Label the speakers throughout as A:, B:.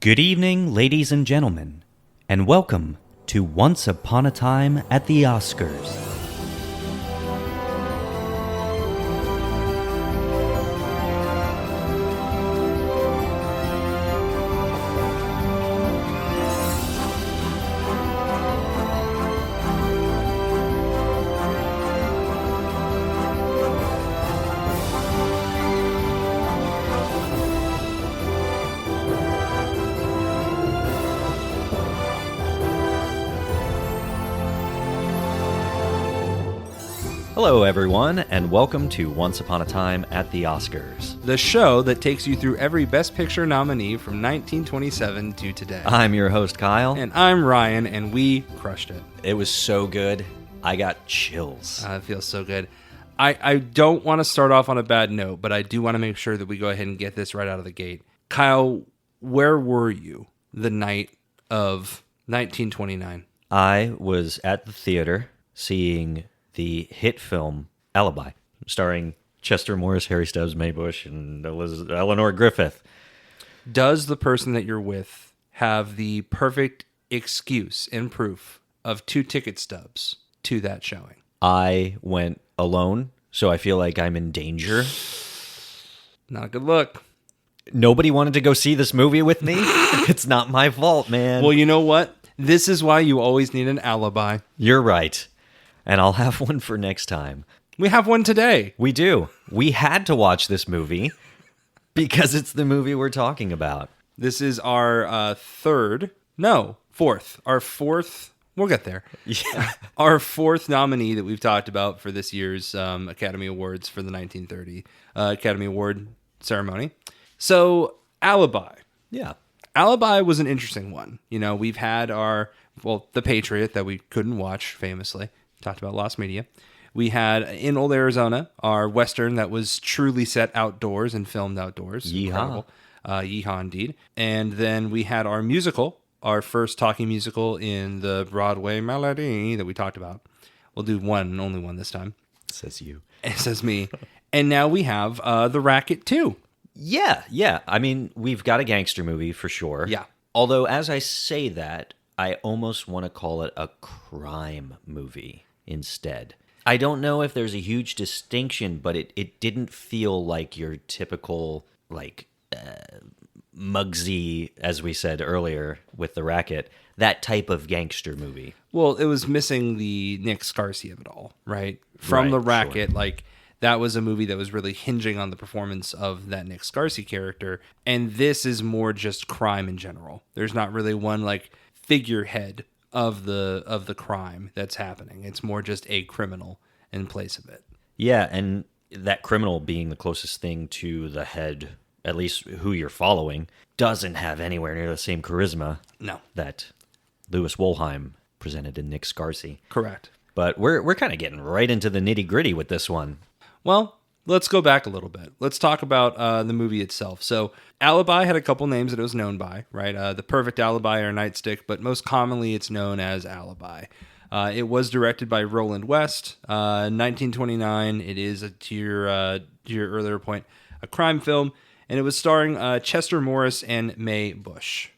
A: Good evening, ladies and gentlemen, and welcome to Once Upon a Time at the Oscars. Hello, everyone, and welcome to Once Upon a Time at the Oscars,
B: the show that takes you through every Best Picture nominee from 1927 to today.
A: I'm your host, Kyle.
B: And I'm Ryan, and we crushed it.
A: It was so good. I got chills.
B: It feels so good. I don't want to start off on a bad note, but I do want to make sure that we go ahead and get this right out of the gate. Kyle, where were you the night of 1929?
A: I was at the theater seeing the hit film Alibi, starring Chester Morris, Harry Stubbs, Mae Bush, and Eleanor Griffith.
B: Does the person that you're with have the perfect excuse and proof of 2 ticket stubs to that showing?
A: I went alone, so I feel like I'm in danger.
B: Not a good look.
A: Nobody wanted to go see this movie with me. It's not my fault, man.
B: Well, you know what? This is why you always need an alibi.
A: You're right. And I'll have one for next time.
B: We have one today.
A: We do. We had to watch this movie because it's the movie we're talking about.
B: This is our fourth. Our fourth. We'll get there.
A: Yeah.
B: Our fourth nominee that we've talked about for this year's Academy Awards for the 1930 Academy Award ceremony. So, Alibi.
A: Yeah.
B: Alibi was an interesting one. You know, we've had The Patriot that we couldn't watch, famously. Talked about Lost Media. We had In Old Arizona, our Western that was truly set outdoors and filmed outdoors.
A: Yeehaw.
B: Incredible. Yeehaw indeed. And then we had our musical, our first talking musical in the Broadway melody that we talked about. We'll do one and only one this time.
A: Says you.
B: It says me. And now we have The Racket 2.
A: Yeah. I mean, we've got a gangster movie for sure.
B: Yeah.
A: Although, as I say that, I almost want to call it a crime movie instead. I don't know if there's a huge distinction, but it didn't feel like your typical, Muggsy, as we said earlier with The Racket, that type of gangster movie.
B: Well, it was missing the Nick Scarcy of it all, right? From The Racket,
A: sure.
B: That was a movie that was really hinging on the performance of that Nick Scarcy character, and this is more just crime in general. There's not really one, figurehead of the crime that's happening. It's more just a criminal in place of it.
A: Yeah, and that criminal being the closest thing to the head, at least who you're following, doesn't have anywhere near the same charisma that Louis Wolheim presented in Nick Scarcy.
B: Correct.
A: But we're kind of getting right into the nitty-gritty with this one.
B: Well, let's go back a little bit. Let's talk about the movie itself. So, Alibi had a couple names that it was known by, right? The Perfect Alibi or Nightstick, but most commonly it's known as Alibi. It was directed by Roland West, 1929. It is, to your earlier point, a crime film, and it was starring Chester Morris and Mae Bush.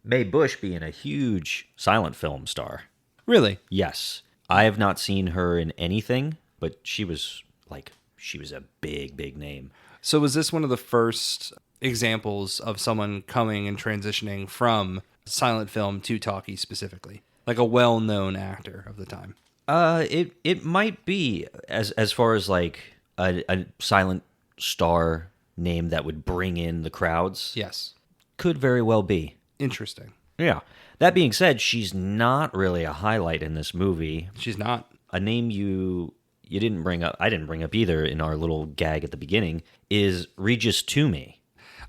A: Mae Bush being a huge silent film star.
B: Really?
A: Yes. I have not seen her in anything, but she was a big name.
B: So was this one of the first examples of someone coming and transitioning from silent film to talkie specifically? Like a well-known actor of the time?
A: It might be as far as a silent star name that would bring in the crowds.
B: Yes.
A: Could very well be.
B: Interesting.
A: Yeah. That being said, she's not really a highlight in this movie.
B: She's not.
A: A name you didn't bring up, I didn't bring up either in our little gag at the beginning, is Regis Toomey.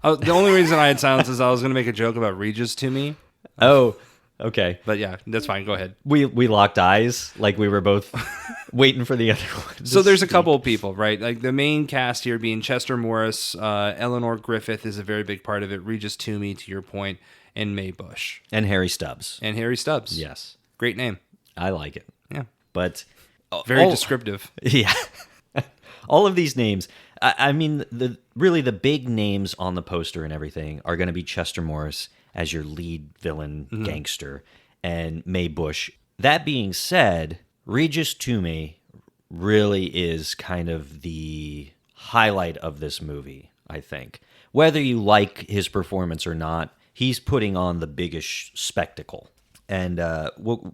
B: The only reason I had silence is I was going to make a joke about Regis Toomey.
A: Oh, okay.
B: But yeah, that's fine. Go ahead.
A: We locked eyes, like we were both waiting for the other one.
B: So there's a couple of people, right? Like the main cast here being Chester Morris, Eleanor Griffith is a very big part of it, Regis Toomey, to your point, and Mae Bush.
A: And Harry Stubbs.
B: Yes. Great name.
A: I like it.
B: Yeah.
A: But
B: very descriptive.
A: Yeah. All of these names, I mean, the big names on the poster and everything are going to be Chester Morris as your lead villain gangster and Mae Bush. That being said, Regis Toomey really is kind of the highlight of this movie, I think. Whether you like his performance or not, he's putting on the biggest spectacle. And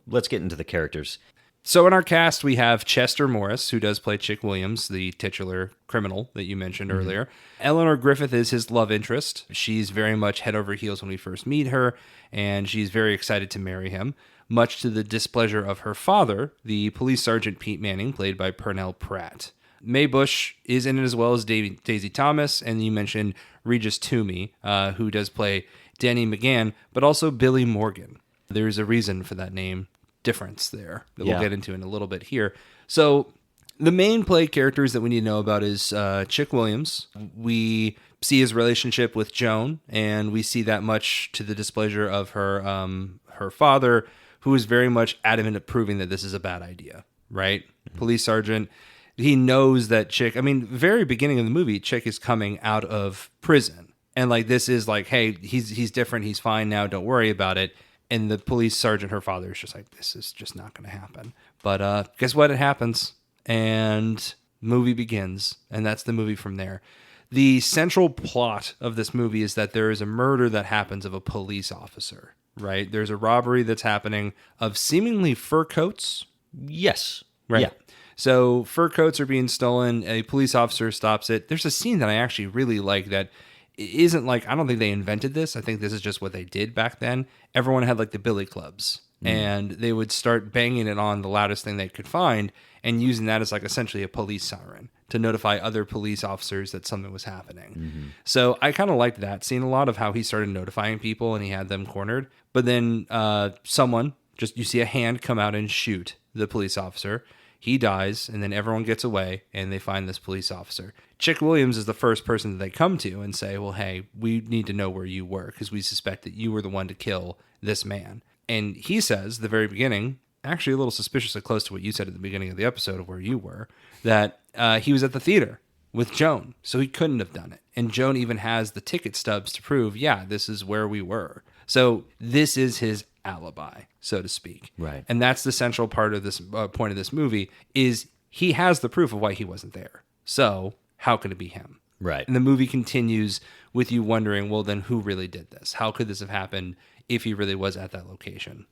A: let's get into the characters.
B: So in our cast, we have Chester Morris, who does play Chick Williams, the titular criminal that you mentioned earlier. Eleanor Griffith is his love interest. She's very much head over heels when we first meet her, and she's very excited to marry him, much to the displeasure of her father, the police sergeant Pete Manning, played by Pernell Pratt. Mae Bush is in it as well as Daisy Thomas, and you mentioned Regis Toomey, who does play Danny McGann, but also Billy Morgan. There's a reason for that name difference there that we'll get into in a little bit here. So the main play characters that we need to know about is Chick Williams. We see his relationship with Joan, and we see that much to the displeasure of her father, who is very much adamant at proving that this is a bad idea, right? Police sergeant. He knows that Chick, very beginning of the movie, Chick is coming out of prison. And like, this is like, hey, he's different. He's fine now. Don't worry about it. And the police sergeant, her father, is just like, this is just not going to happen. But guess what? It happens. And movie begins. And that's the movie from there. The central plot of this movie is that there is a murder that happens of a police officer, right? There's a robbery that's happening of seemingly fur coats.
A: Yes.
B: Right.
A: Yeah.
B: So fur coats are being stolen. A police officer stops it. There's a scene that I actually really like that isn't like, I don't think they invented this. I think this is just what they did back then. Everyone had like the billy clubs and they would start banging it on the loudest thing they could find and using that as like essentially a police siren to notify other police officers that something was happening. So I kind of liked that scene a lot of how he started notifying people and he had them cornered. But then you see a hand come out and shoot the police officer. He dies, and then everyone gets away, and they find this police officer. Chick Williams is the first person that they come to and say, well, hey, we need to know where you were, because we suspect that you were the one to kill this man. And he says, at the very beginning, actually a little suspiciously close to what you said at the beginning of the episode of where you were, that he was at the theater with Joan, so he couldn't have done it. And Joan even has the ticket stubs to prove, yeah, this is where we were. So this is his alibi, so to speak.
A: Right.
B: And that's the central part of this point of this movie is he has the proof of why he wasn't there. So how could it be him?
A: Right.
B: And the movie continues with you wondering, well, then who really did this? How could this have happened if he really was at that location?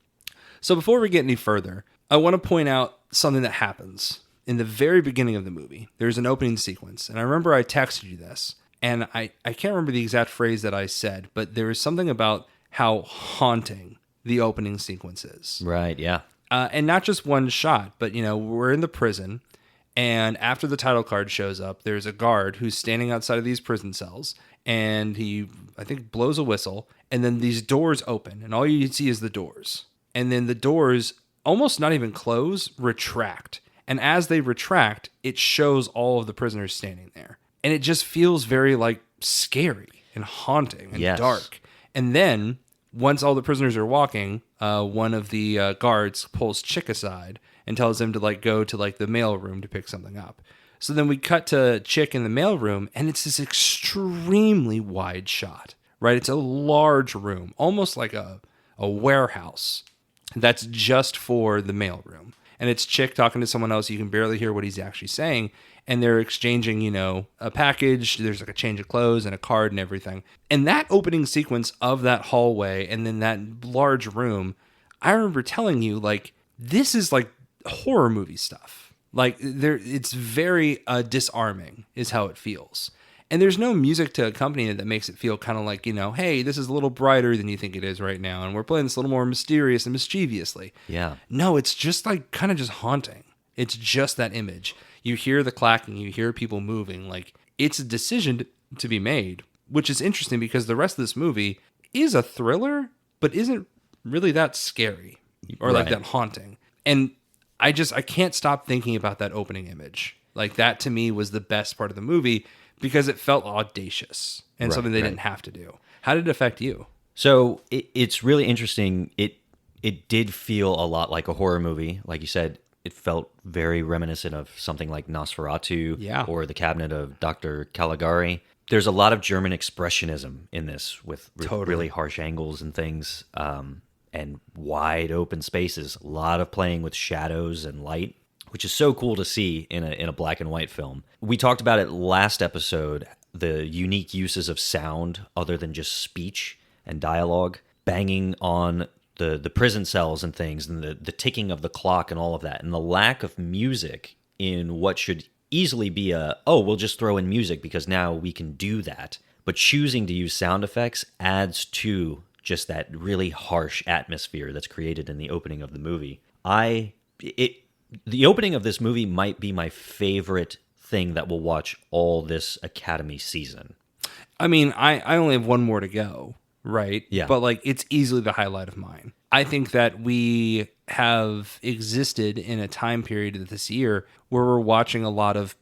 B: So before we get any further, I want to point out something that happens in the very beginning of the movie. There's an opening sequence. And I remember I texted you this. And I can't remember the exact phrase that I said, but there is something about how haunting the opening sequence is.
A: Right, yeah.
B: And not just one shot, but, we're in the prison, and after the title card shows up, there's a guard who's standing outside of these prison cells, and he, I think, blows a whistle, and then these doors open, and all you see is the doors. And then the doors, almost not even close, retract. And as they retract, it shows all of the prisoners standing there. And it just feels very, scary and haunting and dark. And then, once all the prisoners are walking, one of the guards pulls Chick aside and tells him to go to the mail room to pick something up. So then we cut to Chick in the mail room, and it's this extremely wide shot, right? It's a large room, almost like a warehouse that's just for the mail room. And it's Chick talking to someone else. You can barely hear what he's actually saying. And they're exchanging, a package. There's a change of clothes and a card and everything. And that opening sequence of that hallway and then that large room, I remember telling you, this is horror movie stuff. It's very disarming is how it feels. And there's no music to accompany it that makes it feel kind of hey, this is a little brighter than you think it is right now. And we're playing this a little more mysterious and mischievously.
A: Yeah.
B: No, it's just kind of just haunting. It's just that image. You hear the clacking, you hear people moving. It's a decision to be made, which is interesting because the rest of this movie is a thriller, but isn't really that scary or that haunting. And I can't stop thinking about that opening image. That to me was the best part of the movie because it felt audacious and something they didn't have to do. How did it affect you?
A: So it's really interesting. It did feel a lot like a horror movie. Like you said, It felt very reminiscent of something like Nosferatu or the Cabinet of Dr. Caligari. There's a lot of German expressionism in this with really harsh angles and things, and wide open spaces. A lot of playing with shadows and light, which is so cool to see in a black and white film. We talked about it last episode, the unique uses of sound other than just speech and dialogue, banging on the prison cells and things, and the ticking of the clock and all of that, and the lack of music in what should easily be we'll just throw in music because now we can do that. But choosing to use sound effects adds to just that really harsh atmosphere that's created in the opening of the movie. The opening of this movie might be my favorite thing that we'll watch all this Academy season.
B: I mean, I only have one more to go, right?
A: Yeah.
B: But like, it's easily the highlight of mine. I think that we have existed in a time period this year where we're watching a lot of,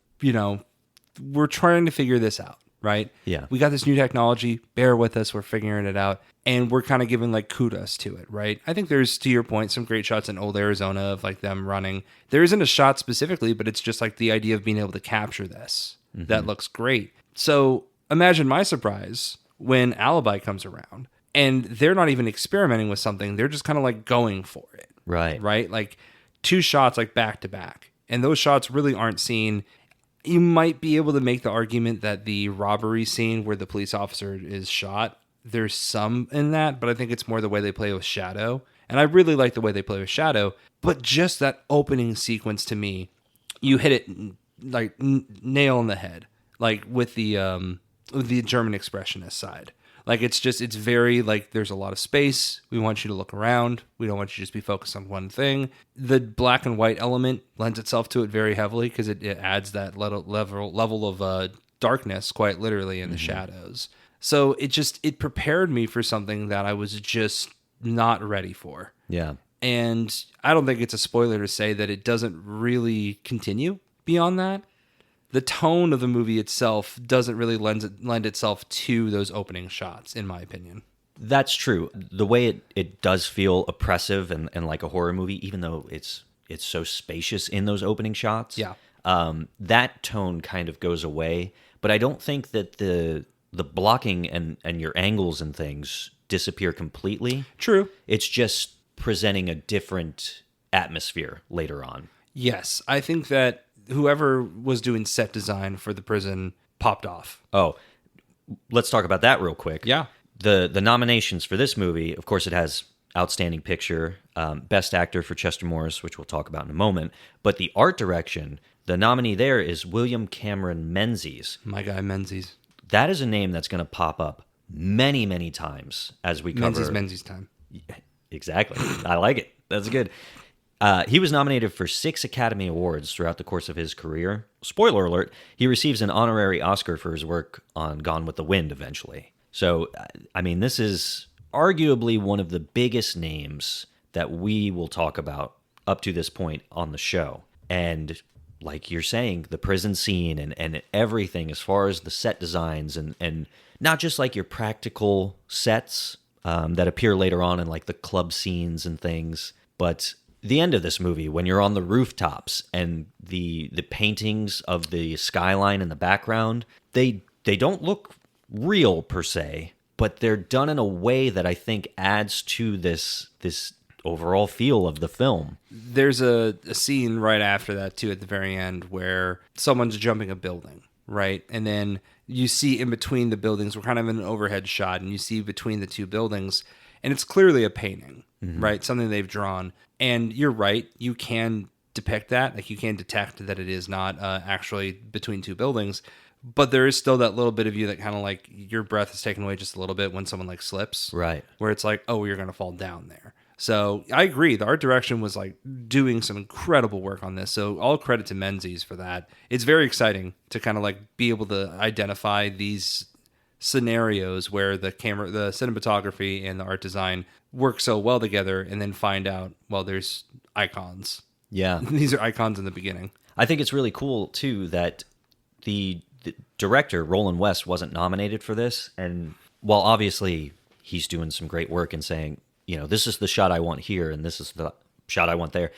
B: we're trying to figure this out, right?
A: Yeah.
B: We got this new technology, bear with us, we're figuring it out, and we're kind of giving like kudos to it, right? I think there's, to your point, some great shots in old Arizona of like them running. There isn't a shot specifically, but it's just like the idea of being able to capture this. Mm-hmm. That looks great. So imagine my surprise when Alibi comes around and they're not even experimenting with something. They're just kind of like going for it.
A: Right.
B: Right? Like 2 shots like back to back. And those shots really aren't seen. You might be able to make the argument that the robbery scene where the police officer is shot, there's some in that, but I think it's more the way they play with shadow. And I really like the way they play with shadow, but just that opening sequence to me, you hit it like nail on the head, like with the German expressionist side. Like it's very like there's a lot of space. We want you to look around. We don't want you to just be focused on one thing. The black and white element lends itself to it very heavily because it adds that level of darkness, quite literally, in the shadows. So it prepared me for something that I was just not ready for.
A: Yeah.
B: And I don't think it's a spoiler to say that it doesn't really continue beyond that. The tone of the movie itself doesn't really lend itself to those opening shots, in my opinion.
A: That's true. The way it does feel oppressive and like a horror movie, even though it's so spacious in those opening shots.
B: Yeah.
A: That tone kind of goes away. But I don't think that the blocking and your angles and things disappear completely.
B: True.
A: It's just presenting a different atmosphere later on.
B: Yes. I think that whoever was doing set design for the prison popped off.
A: Oh, let's talk about that real quick.
B: Yeah.
A: The nominations for this movie, of course, it has Outstanding Picture, Best Actor for Chester Morris, which we'll talk about in a moment. But the art direction, the nominee there is William Cameron Menzies.
B: My guy, Menzies.
A: That is a name that's going to pop up many, many times as we cover...
B: Menzies time.
A: Exactly. I like it. That's good. He was nominated for 6 Academy Awards throughout the course of his career. Spoiler alert, he receives an honorary Oscar for his work on Gone with the Wind eventually. So, I mean, this is arguably one of the biggest names that we will talk about up to this point on the show. And like you're saying, the prison scene and everything as far as the set designs and not just like your practical sets that appear later on in like the club scenes and things, but the end of this movie when you're on the rooftops and the paintings of the skyline in the background, they don't look real per se, but they're done in a way that I think adds to this overall feel of the film.
B: There's a scene right after that too at the very end where someone's jumping a building, right? And then you see in between the buildings, we're kind of in an overhead shot, and you see between the 2 buildings, and it's clearly a painting, right? Something they've drawn. And you're right, you can depict that. Like, you can detect that it is not actually between 2 buildings, but there is still that little bit of you that kind of like your breath is taken away just a little bit when someone like slips.
A: Right.
B: Where it's like, oh, you're going to fall down there. So I agree. The art direction was like doing some incredible work on this. So all credit to Menzies for that. It's very exciting to kind of like be able to identify these scenarios where the cinematography and the art design work so well together, and then find out, well, there's icons.
A: Yeah.
B: These are icons in the beginning.
A: I think it's really cool too that the director, Roland West, wasn't nominated for this. And while obviously he's doing some great work and saying, this is the shot I want here and this is the shot I want there,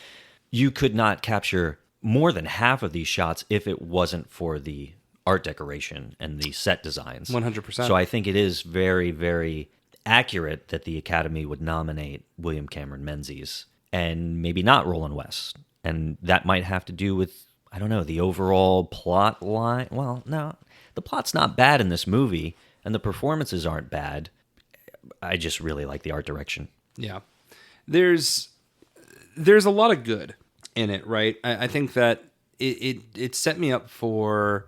A: you could not capture more than half of these shots if it wasn't for the art decoration and the set designs.
B: 100%.
A: So I think it is very, very accurate that the Academy would nominate William Cameron Menzies and maybe not Roland West. And that might have to do with, I don't know, the overall plot line. Well, no, the plot's not bad in this movie, and the performances aren't bad. I just really like the art direction.
B: Yeah. There's a lot of good in it, right? I think that it set me up for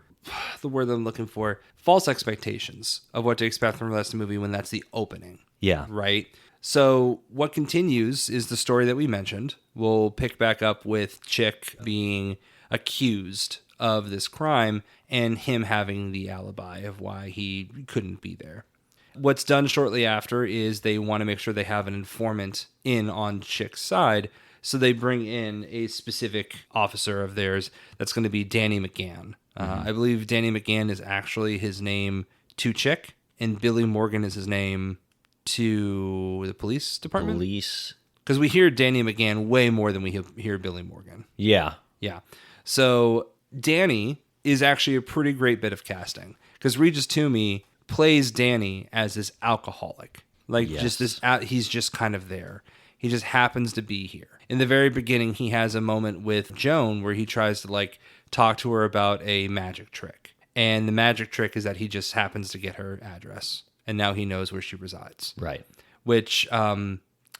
B: the word that I'm looking for, false expectations of what to expect from the rest of the movie when that's the opening.
A: Yeah.
B: Right? So what continues is the story that we mentioned. We'll pick back up with Chick being accused of this crime and him having the alibi of why he couldn't be there. What's done shortly after is they want to make sure they have an informant in on Chick's side, so they bring in a specific officer of theirs that's going to be Danny McGann. I believe Danny McGann is actually his name to Chick, and Billy Morgan is his name to the police department.
A: Police.
B: Because we hear Danny McGann way more than we hear Billy Morgan.
A: Yeah.
B: Yeah. So Danny is actually a pretty great bit of casting, because Regis Toomey plays Danny as this alcoholic. Like,
A: Yes.
B: just this, he's just kind of there. He just happens to be here. In the very beginning, he has a moment with Joan where he tries to like talk to her about a magic trick. And the magic trick is that he just happens to get her address. And now he knows where she resides.
A: Right.
B: Which,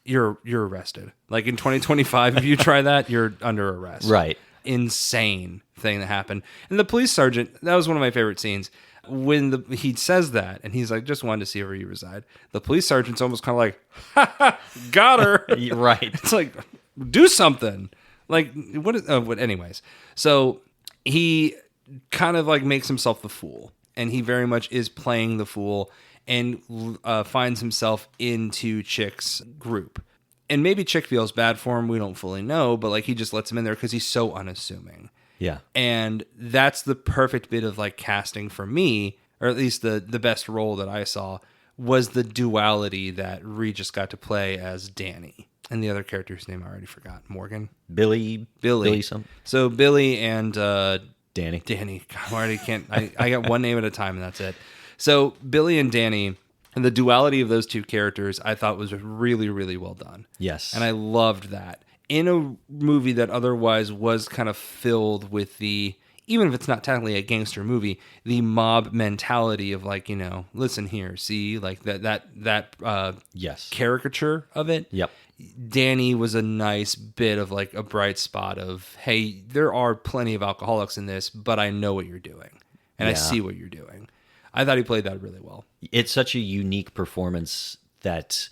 B: you're arrested. Like in 2025, if you try that, you're under arrest.
A: Right.
B: Insane thing that happened. And the police sergeant, that was one of my favorite scenes. When he says that, and he's like, just wanted to see where you reside. The police sergeant's almost kind of like, ha ha, got her.
A: Right.
B: It's like, do something. Like, anyways. So he kind of like makes himself the fool, and he very much is playing the fool, and finds himself into Chick's group. And maybe Chick feels bad for him, we don't fully know, but like he just lets him in there because he's so unassuming.
A: Yeah.
B: And that's the perfect bit of like casting for me, or at least the best role that I saw, was the duality that Regis got to play as Danny. And the other character's name I already forgot. Morgan?
A: Billy something.
B: So Billy and
A: Danny.
B: God, I already can't. I got one name at a time, and that's it. So Billy and Danny, and the duality of those two characters, I thought was really, really well done.
A: Yes.
B: And I loved that. In a movie that otherwise was kind of filled with the, even if it's not technically a gangster movie, the mob mentality of like, listen here, see, like that
A: Yes.
B: caricature of it.
A: Yep.
B: Danny was a nice bit of like a bright spot of, hey, there are plenty of alcoholics in this, but I know what you're doing, and I see what you're doing. I thought he played that really well. It's
A: such a unique performance that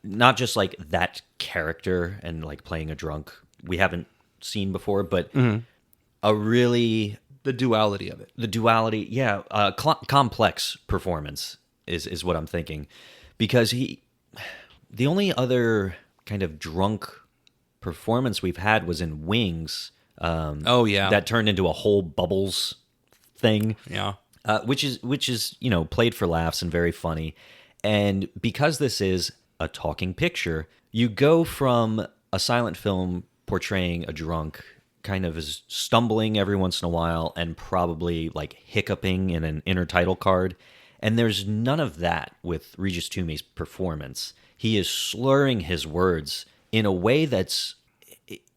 A: not just like that character and like playing a drunk we haven't seen before, but a really
B: the duality of it.
A: The duality, yeah, complex performance is what I'm thinking, because the only other kind of drunk performance we've had was in Wings. That turned into a whole Bubbles thing.
B: Yeah.
A: Which is played for laughs and very funny. And because this is a talking picture, you go from a silent film portraying a drunk kind of as stumbling every once in a while and probably like hiccuping in an intertitle card. And there's none of that with Regis Toomey's performance. He is slurring his words in a way that's,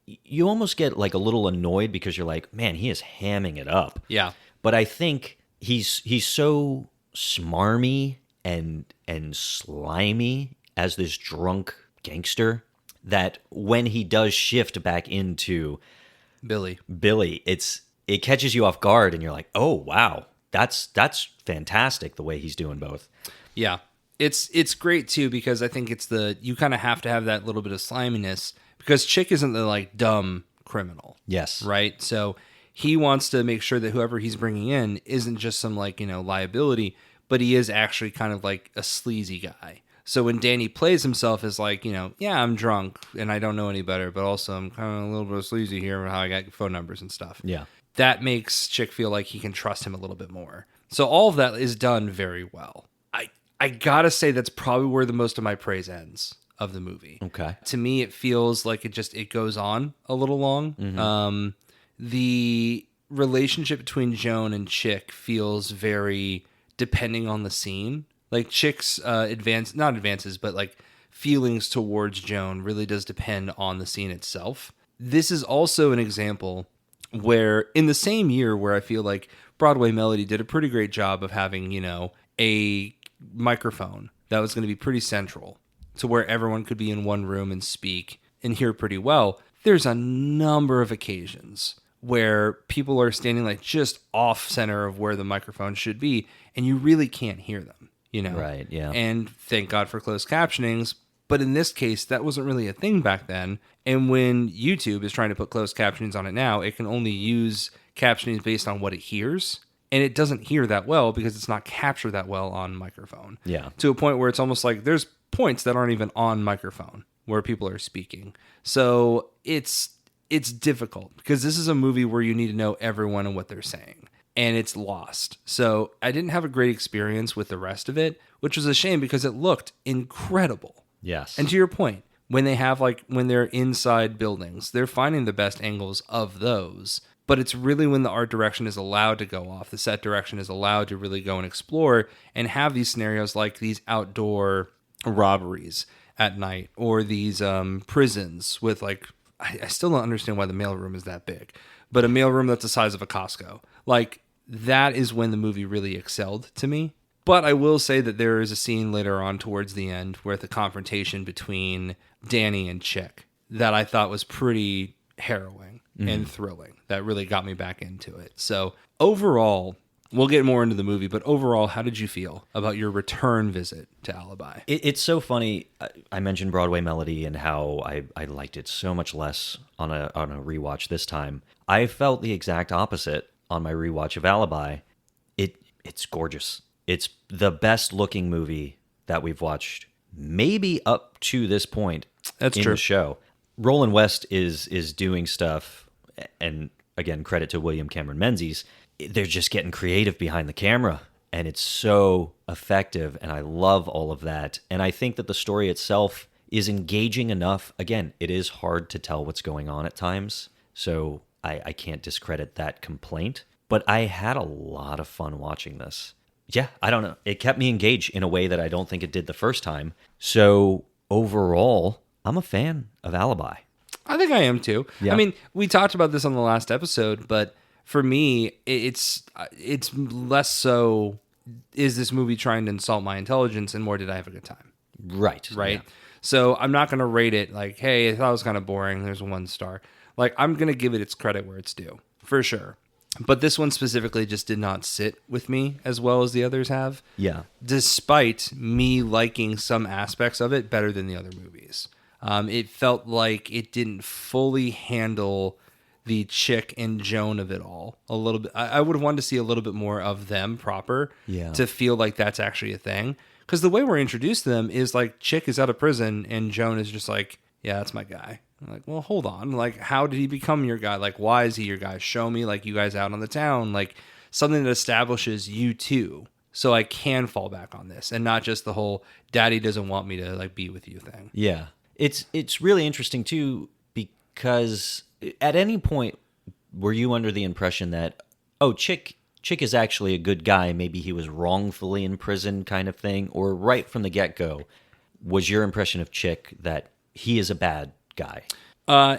A: you almost get like a little annoyed because you're like, man, he is hamming it up.
B: Yeah.
A: But I think he's so smarmy and slimy as this drunk gangster that when he does shift back into
B: Billy,
A: it catches you off guard and you're like, oh wow, that's fantastic the way he's doing both.
B: Yeah. It's great too, because I think you kind of have to have that little bit of sliminess, because Chick isn't the like dumb criminal.
A: Yes.
B: Right? So he wants to make sure that whoever he's bringing in isn't just some like, liability, but he is actually kind of like a sleazy guy. So when Danny plays himself as like, yeah, I'm drunk and I don't know any better, but also I'm kind of a little bit sleazy here with how I got phone numbers and stuff.
A: Yeah.
B: That makes Chick feel like he can trust him a little bit more. So all of that is done very well. I gotta say that's probably where the most of my praise ends of the movie.
A: Okay.
B: To me, it feels like it goes on a little long.
A: Mm-hmm.
B: The relationship between Joan and Chick feels very depending on the scene. Like Chick's not advances, but like feelings towards Joan really does depend on the scene itself. This is also an example where in the same year where I feel like Broadway Melody did a pretty great job of having, a microphone that was going to be pretty central to where everyone could be in one room and speak and hear pretty well. There's a number of occasions where people are standing like just off center of where the microphone should be, and you really can't hear them,
A: Right, yeah.
B: And thank God for closed captionings. But in this case, that wasn't really a thing back then. And when YouTube is trying to put closed captionings on it now, it can only use captionings based on what it hears. And it doesn't hear that well because it's not captured that well on microphone.
A: Yeah.
B: To a point where it's almost like there's points that aren't even on microphone where people are speaking. So it's difficult because this is a movie where you need to know everyone and what they're saying. And it's lost. So I didn't have a great experience with the rest of it, which was a shame because it looked incredible.
A: Yes.
B: And to your point, when they're inside buildings, they're finding the best angles of those. But it's really when the art direction is allowed to go off, the set direction is allowed to really go and explore and have these scenarios like these outdoor robberies at night or these prisons with like, I still don't understand why the mailroom is that big, but a mailroom that's the size of a Costco. Like that is when the movie really excelled to me. But I will say that there is a scene later on towards the end where the confrontation between Danny and Chick that I thought was pretty harrowing and thrilling. That really got me back into it. So overall, we'll get more into the movie, but overall, how did you feel about your return visit to Alibi?
A: It's so funny. I mentioned Broadway Melody and how I liked it so much less on a rewatch this time. I felt the exact opposite on my rewatch of Alibi. It's gorgeous. It's the best looking movie that we've watched, maybe up to this point.
B: That's
A: in
B: true.
A: The show. Roland West is doing stuff, and again, credit to William Cameron Menzies. They're just getting creative behind the camera, and it's so effective, and I love all of that. And I think that the story itself is engaging enough. Again, it is hard to tell what's going on at times, so I can't discredit that complaint. But I had a lot of fun watching this. Yeah, I don't know. It kept me engaged in a way that I don't think it did the first time. So overall, I'm a fan of Alibi.
B: I think I am too.
A: Yeah.
B: I mean, we talked about this on the last episode, but for me, it's less so is this movie trying to insult my intelligence and more did I have a good time?
A: Right.
B: Right?
A: Yeah.
B: So I'm not going to rate it like, hey, I thought it was kind of boring. There's 1 star. Like, I'm going to give it its credit where it's due, for sure. But this one specifically just did not sit with me as well as the others have.
A: Yeah.
B: Despite me liking some aspects of it better than the other movies. It felt like it didn't fully handle the Chick and Joan of it all a little bit. I would have wanted to see a little bit more of them proper to feel like that's actually a thing. Because the way we're introduced to them is like Chick is out of prison and Joan is just like, yeah, that's my guy. I'm like, well, hold on. Like, how did he become your guy? Like, why is he your guy? Show me, like, you guys out on the town. Like, something that establishes you two so I can fall back on this and not just the whole daddy doesn't want me to, like, be with you thing.
A: Yeah. It's really interesting, too, because at any point were you under the impression that, oh, Chick is actually a good guy, maybe he was wrongfully in prison kind of thing, or right from the get-go, was your impression of Chick that he is a bad guy?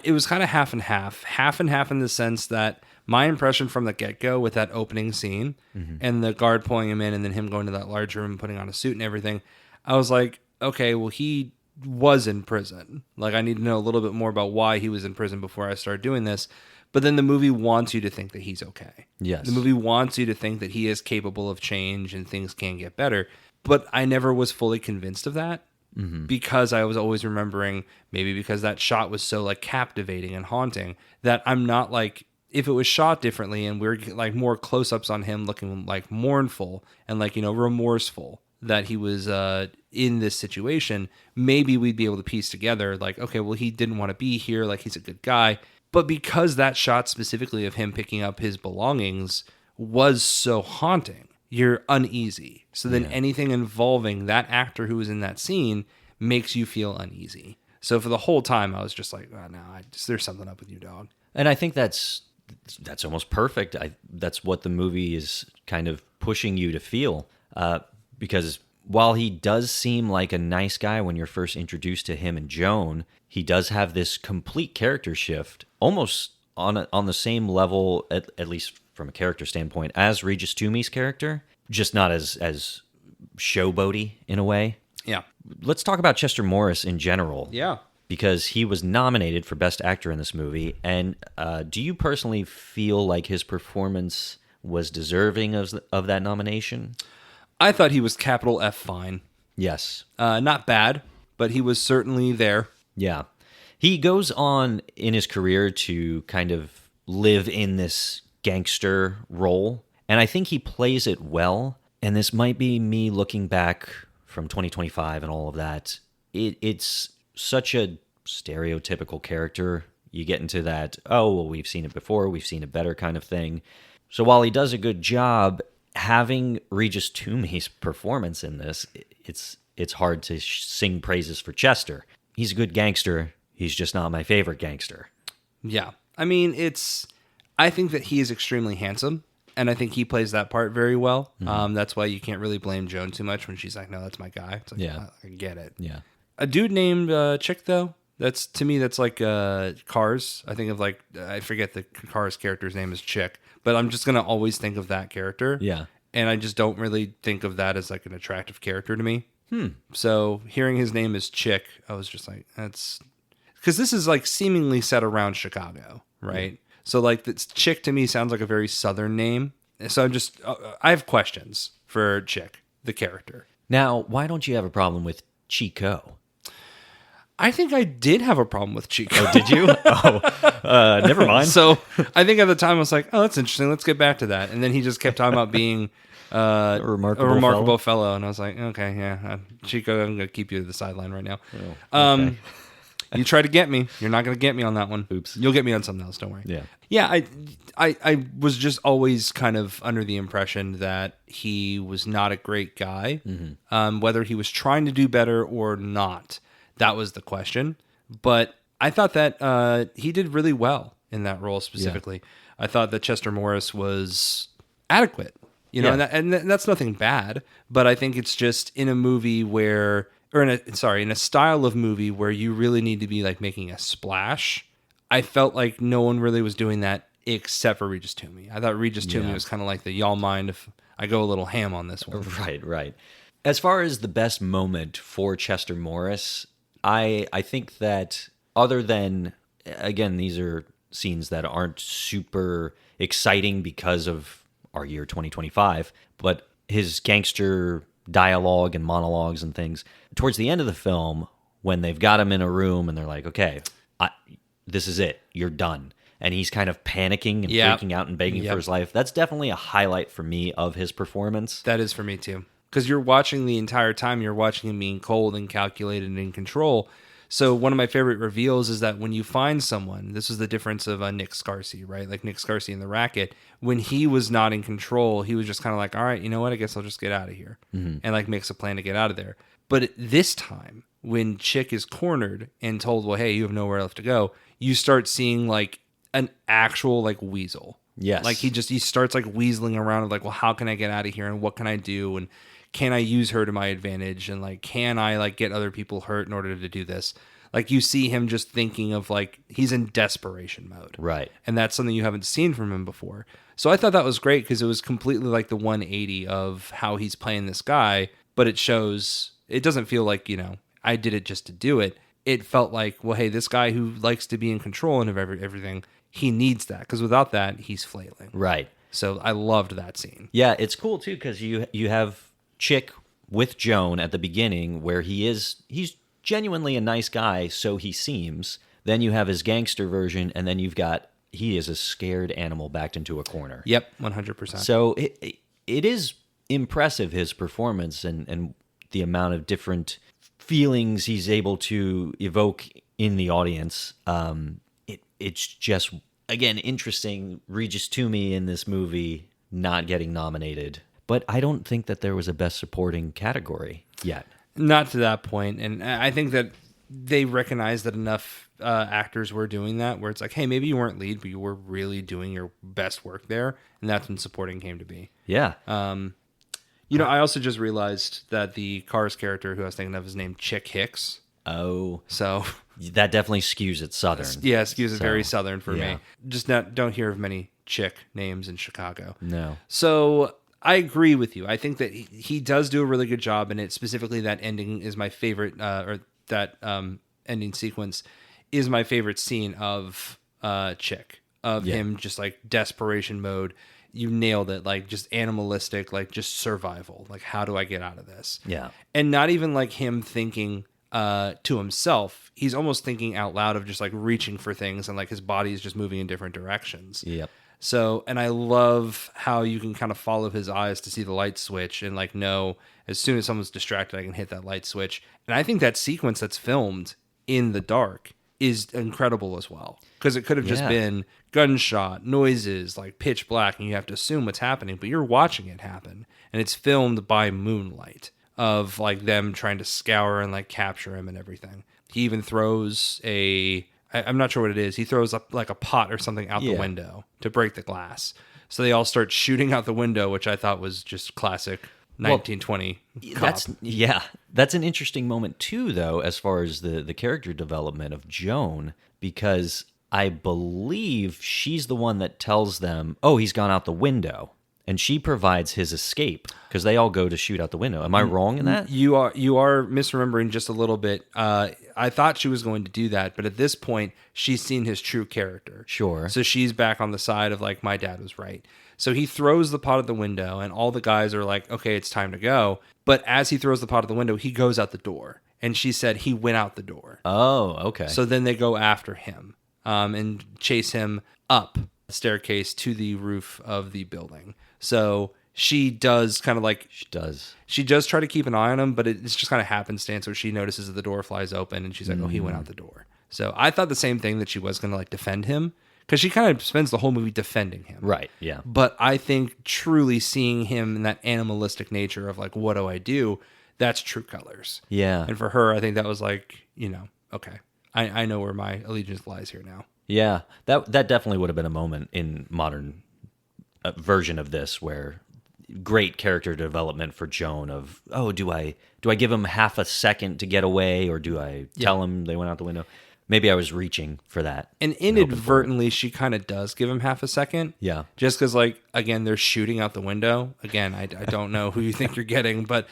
B: It was kind of half and half in the sense that my impression from the get-go with that opening scene and the guard pulling him in and then him going to that large room and putting on a suit and everything, I was like, okay, well, he was in prison. Like, I need to know a little bit more about why he was in prison before I start doing this. But then the movie wants you to think that he's okay.
A: Yes.
B: The movie wants you to think that he is capable of change and things can get better. But I never was fully convinced of that. Because I was always remembering, maybe because that shot was so like captivating and haunting, that I'm not like, if it was shot differently and we're like more close-ups on him looking like mournful and like, remorseful that he was in this situation, maybe we'd be able to piece together like, okay, well, he didn't want to be here, like he's a good guy. But because that shot specifically of him picking up his belongings was so haunting, you're uneasy. So then anything involving that actor who was in that scene makes you feel uneasy. So for the whole time, I was just like, oh, no, there's something up with you, dog.
A: And I think that's almost perfect. That's what the movie is kind of pushing you to feel. Because while he does seem like a nice guy when you're first introduced to him and Joan, he does have this complete character shift, almost on the same level, at least from a character standpoint, as Regis Toomey's character, just not as showboaty in a way.
B: Yeah.
A: Let's talk about Chester Morris in general.
B: Yeah.
A: Because he was nominated for Best Actor in this movie. And do you personally feel like his performance was deserving of that nomination?
B: I thought he was capital F fine.
A: Yes.
B: Not bad, but he was certainly there.
A: Yeah. He goes on in his career to kind of live in this gangster role. And I think he plays it well. And this might be me looking back from 2025 and all of that. It's such a stereotypical character. You get into that, oh, well, we've seen it before, we've seen it better kind of thing. So while he does a good job, having Regis Toomey's performance in this, it's hard to sing praises for Chester. He's a good gangster. He's just not my favorite gangster.
B: Yeah. I mean, I think that he is extremely handsome. And I think he plays that part very well. Mm-hmm. That's why you can't really blame Joan too much when she's like, no, that's my guy. It's like, yeah, I get it.
A: Yeah.
B: A dude named Chick, though, to me, that's like Cars. I think of I forget the Cars character's name is Chick, but I'm just going to always think of that character.
A: Yeah.
B: And I just don't really think of that as like an attractive character to me. So hearing his name is Chick, I was just like, that's... Because this is like seemingly set around Chicago, right? Yeah. So like this Chick to me sounds like a very Southern name. So I have questions for Chick, the character.
A: Now, why don't you have a problem with Chico?
B: I think I did have a problem with Chico.
A: Oh, did you? Never mind.
B: So I think at the time I was like, oh, that's interesting. Let's get back to that. And then he just kept talking about being a remarkable fellow. And I was like, okay, yeah, Chico, I'm going to keep you to the sideline right now. Oh, okay. You try to get me. You're not going to get me on that one.
A: Oops.
B: You'll get me on something else. Don't worry.
A: Yeah.
B: Yeah. I was just always kind of under the impression that he was not a great guy. Mm-hmm. Whether he was trying to do better or not, that was the question. But I thought that he did really well in that role specifically. Yeah. I thought that Chester Morris was adequate. You know, and that's nothing bad. But I think it's just in a movie where... Or in a style of movie where you really need to be like making a splash. I felt like no one really was doing that except for Regis Toomey. I thought Regis Toomey was kind of like the y'all mind if I go a little ham on this one.
A: Right. As far as the best moment for Chester Morris, I think that other than, again, these are scenes that aren't super exciting because of our year 2025, but his gangster dialogue and monologues and things towards the end of the film when they've got him in a room and they're like, okay, this is it, you're done, and he's kind of panicking and freaking out and begging for his life. That's definitely a highlight for me of his performance.
B: That is for me too, because you're watching the entire time, you're watching him being cold and calculated and in control. So one of my favorite reveals is that when you find someone, this is the difference of Nick Scarsy, right? Like Nick Scarsy in The Racket, when he was not in control, he was just kind of like, all right, you know what? I guess I'll just get out of here. Mm-hmm. And like makes a plan to get out of there. But this time, when Chick is cornered and told, well, hey, you have nowhere left to go, you start seeing like an actual like weasel.
A: Yes.
B: Like he starts like weaseling around like, well, how can I get out of here? And what can I do? And can I use her to my advantage? And like, can I like get other people hurt in order to do this? Like you see him just thinking of like, he's in desperation mode.
A: Right.
B: And that's something you haven't seen from him before. So I thought that was great because it was completely like the 180 of how he's playing this guy, but it doesn't feel like, you know, I did it just to do it. It felt like, well, hey, this guy who likes to be in control and of everything, he needs that because without that, he's flailing.
A: Right.
B: So I loved that scene.
A: Yeah, it's cool too because you have Chick with Joan at the beginning where he's genuinely a nice guy, so he seems. Then you have his gangster version, and then you've got he is a scared animal backed into a corner.
B: Yep, 100%.
A: So it is impressive, his performance and the amount of different feelings he's able to evoke in the audience. It's just, again, interesting. Regis Toomey in this movie not getting nominated. But I don't think that there was a Best Supporting category yet.
B: Not to that point. And I think that they recognize that enough actors were doing that, where it's like, hey, maybe you weren't lead, but you were really doing your best work there. And that's when supporting came to be.
A: Yeah.
B: I also just realized that the Cars character who I was thinking of is named Chick Hicks.
A: Oh.
B: So
A: that definitely skews it Southern.
B: Yeah, skews it very Southern for
A: yeah.
B: me. Just don't hear of many Chick names in Chicago.
A: No.
B: So I agree with you. I think that he does do a really good job in it. Specifically, that ending is my favorite, or that ending sequence is my favorite scene of Chick, of him just like desperation mode. You nailed it. Like just animalistic, like just survival. Like, how do I get out of this?
A: Yeah.
B: And not even like him thinking to himself. He's almost thinking out loud of just like reaching for things, and like his body is just moving in different directions.
A: Yep.
B: So, and I love how you can kind of follow his eyes to see the light switch and like know as soon as someone's distracted, I can hit that light switch. And I think that sequence that's filmed in the dark is incredible as well, because it could have just been gunshot noises, like pitch black, and you have to assume what's happening, but you're watching it happen, and it's filmed by moonlight of like them trying to scour and like capture him and everything. He even throws I'm not sure what it is. He throws up like a pot or something out the window to break the glass. So they all start shooting out the window, which I thought was just classic 1920 cop.
A: That's an interesting moment too, though, as far as the character development of Joan, because I believe she's the one that tells them, oh, he's gone out the window. And she provides his escape because they all go to shoot out the window. Am I wrong in that?
B: You are misremembering just a little bit. I thought she was going to do that, but at this point, she's seen his true character.
A: Sure.
B: So she's back on the side of like, my dad was right. So he throws the pot at the window, and all the guys are like, okay, it's time to go. But as he throws the pot at the window, he goes out the door. And she said he went out the door.
A: Oh, okay.
B: So then they go after him and chase him up the staircase to the roof of the building. So she does kind of like... She does try to keep an eye on him, but it's just kind of happenstance where she notices that the door flies open and she's like, oh, he went out the door. So I thought the same thing, that she was going to like defend him, because she kind of spends the whole movie defending him.
A: Right, yeah.
B: But I think truly seeing him in that animalistic nature of like, what do I do? That's true colors.
A: Yeah.
B: And for her, I think that was like, okay, I know where my allegiance lies here now.
A: Yeah, that definitely would have been a moment in modern version of this where great character development for Joan of, oh, do I give him half a second to get away, or do I tell him they went out the window? Maybe I was reaching for that.
B: And inadvertently, she kind of does give him half a second.
A: Yeah.
B: Just because, like, again, they're shooting out the window. Again, I don't know who you think you're getting, but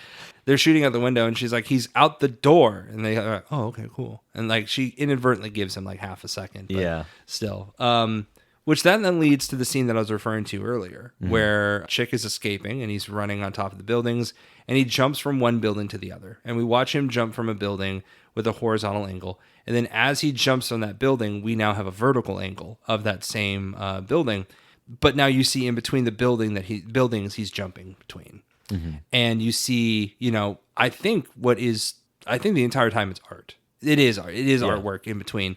B: they're shooting out the window, and she's like, he's out the door. And they are like, oh, okay, cool. And, like, she inadvertently gives him, like, half a second. But
A: yeah.
B: Still. Which then leads to the scene that I was referring to earlier, where Chick is escaping, and he's running on top of the buildings, and he jumps from one building to the other. And we watch him jump from a building with a horizontal angle. And then as he jumps from that building, we now have a vertical angle of that same building. But now you see in between the buildings he's jumping between. Mm-hmm. And you see, I think the entire time it's art. It is art. It is artwork in between.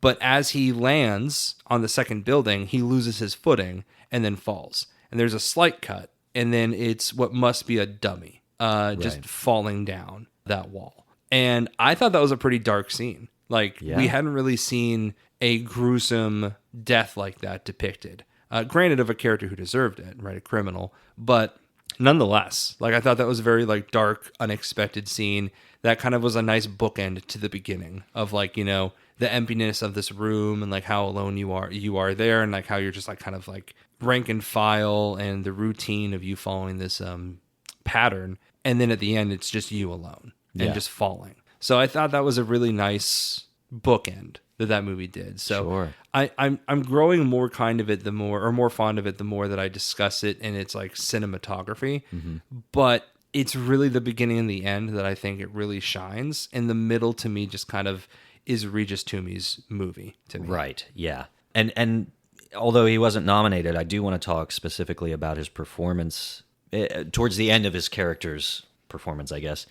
B: But as he lands on the second building, he loses his footing and then falls. And there's a slight cut. And then it's what must be a dummy just falling down that wall. And I thought that was a pretty dark scene. Like, we hadn't really seen a gruesome death like that depicted. Granted, of a character who deserved it, right? A criminal. But nonetheless, like, I thought that was a very, like, dark, unexpected scene. That kind of was a nice bookend to the beginning of, like, the emptiness of this room and, like, how alone you are there, and, like, how you're just, like, kind of, like, rank and file and the routine of you following this pattern. And then at the end, it's just you alone and just falling. So I thought that was a really nice bookend that movie did. So
A: sure.
B: I'm growing more kind of it more fond of it the more that I discuss it in its like cinematography. Mm-hmm. But it's really the beginning and the end that I think it really shines. And the middle to me just kind of is Regis Toomey's movie to me.
A: Right. Yeah. And although he wasn't nominated, I do want to talk specifically about his performance towards the end of his character's performance, I guess.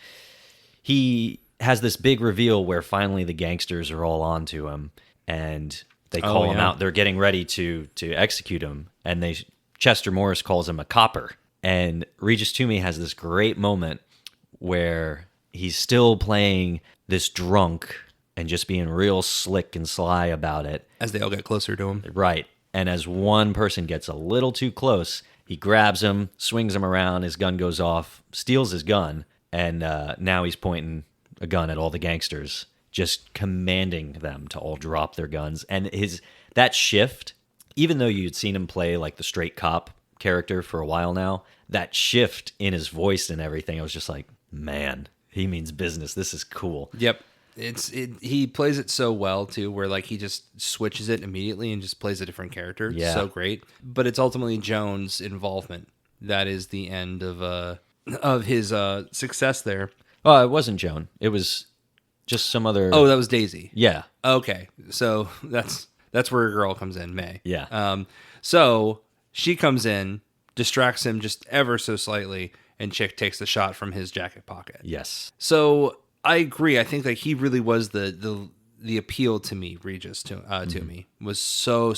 A: He has this big reveal where finally the gangsters are all onto him, and they call him out. They're getting ready to execute him, and Chester Morris calls him a copper. And Regis Toomey has this great moment where he's still playing this drunk and just being real slick and sly about it.
B: As they all get closer to him.
A: Right. And as one person gets a little too close, he grabs him, swings him around, his gun goes off, steals his gun, and now he's pointing a gun at all the gangsters, just commanding them to all drop their guns. And that shift, even though you'd seen him play like the straight cop character for a while now, that shift in his voice and everything, I was just like, man, he means business. This is cool.
B: Yep. He plays it so well too, where like he just switches it immediately and just plays a different character.
A: Yeah.
B: So great. But it's ultimately Jones' involvement that is the end of his success there.
A: Oh, it wasn't Joan. It was just some other.
B: Oh, that was Daisy.
A: Yeah.
B: Okay, so that's where a girl comes in, May.
A: Yeah.
B: So she comes in, distracts him just ever so slightly, and Chick takes the shot from his jacket pocket.
A: Yes.
B: So I agree. I think that he really was the appeal to me. Regis to me was so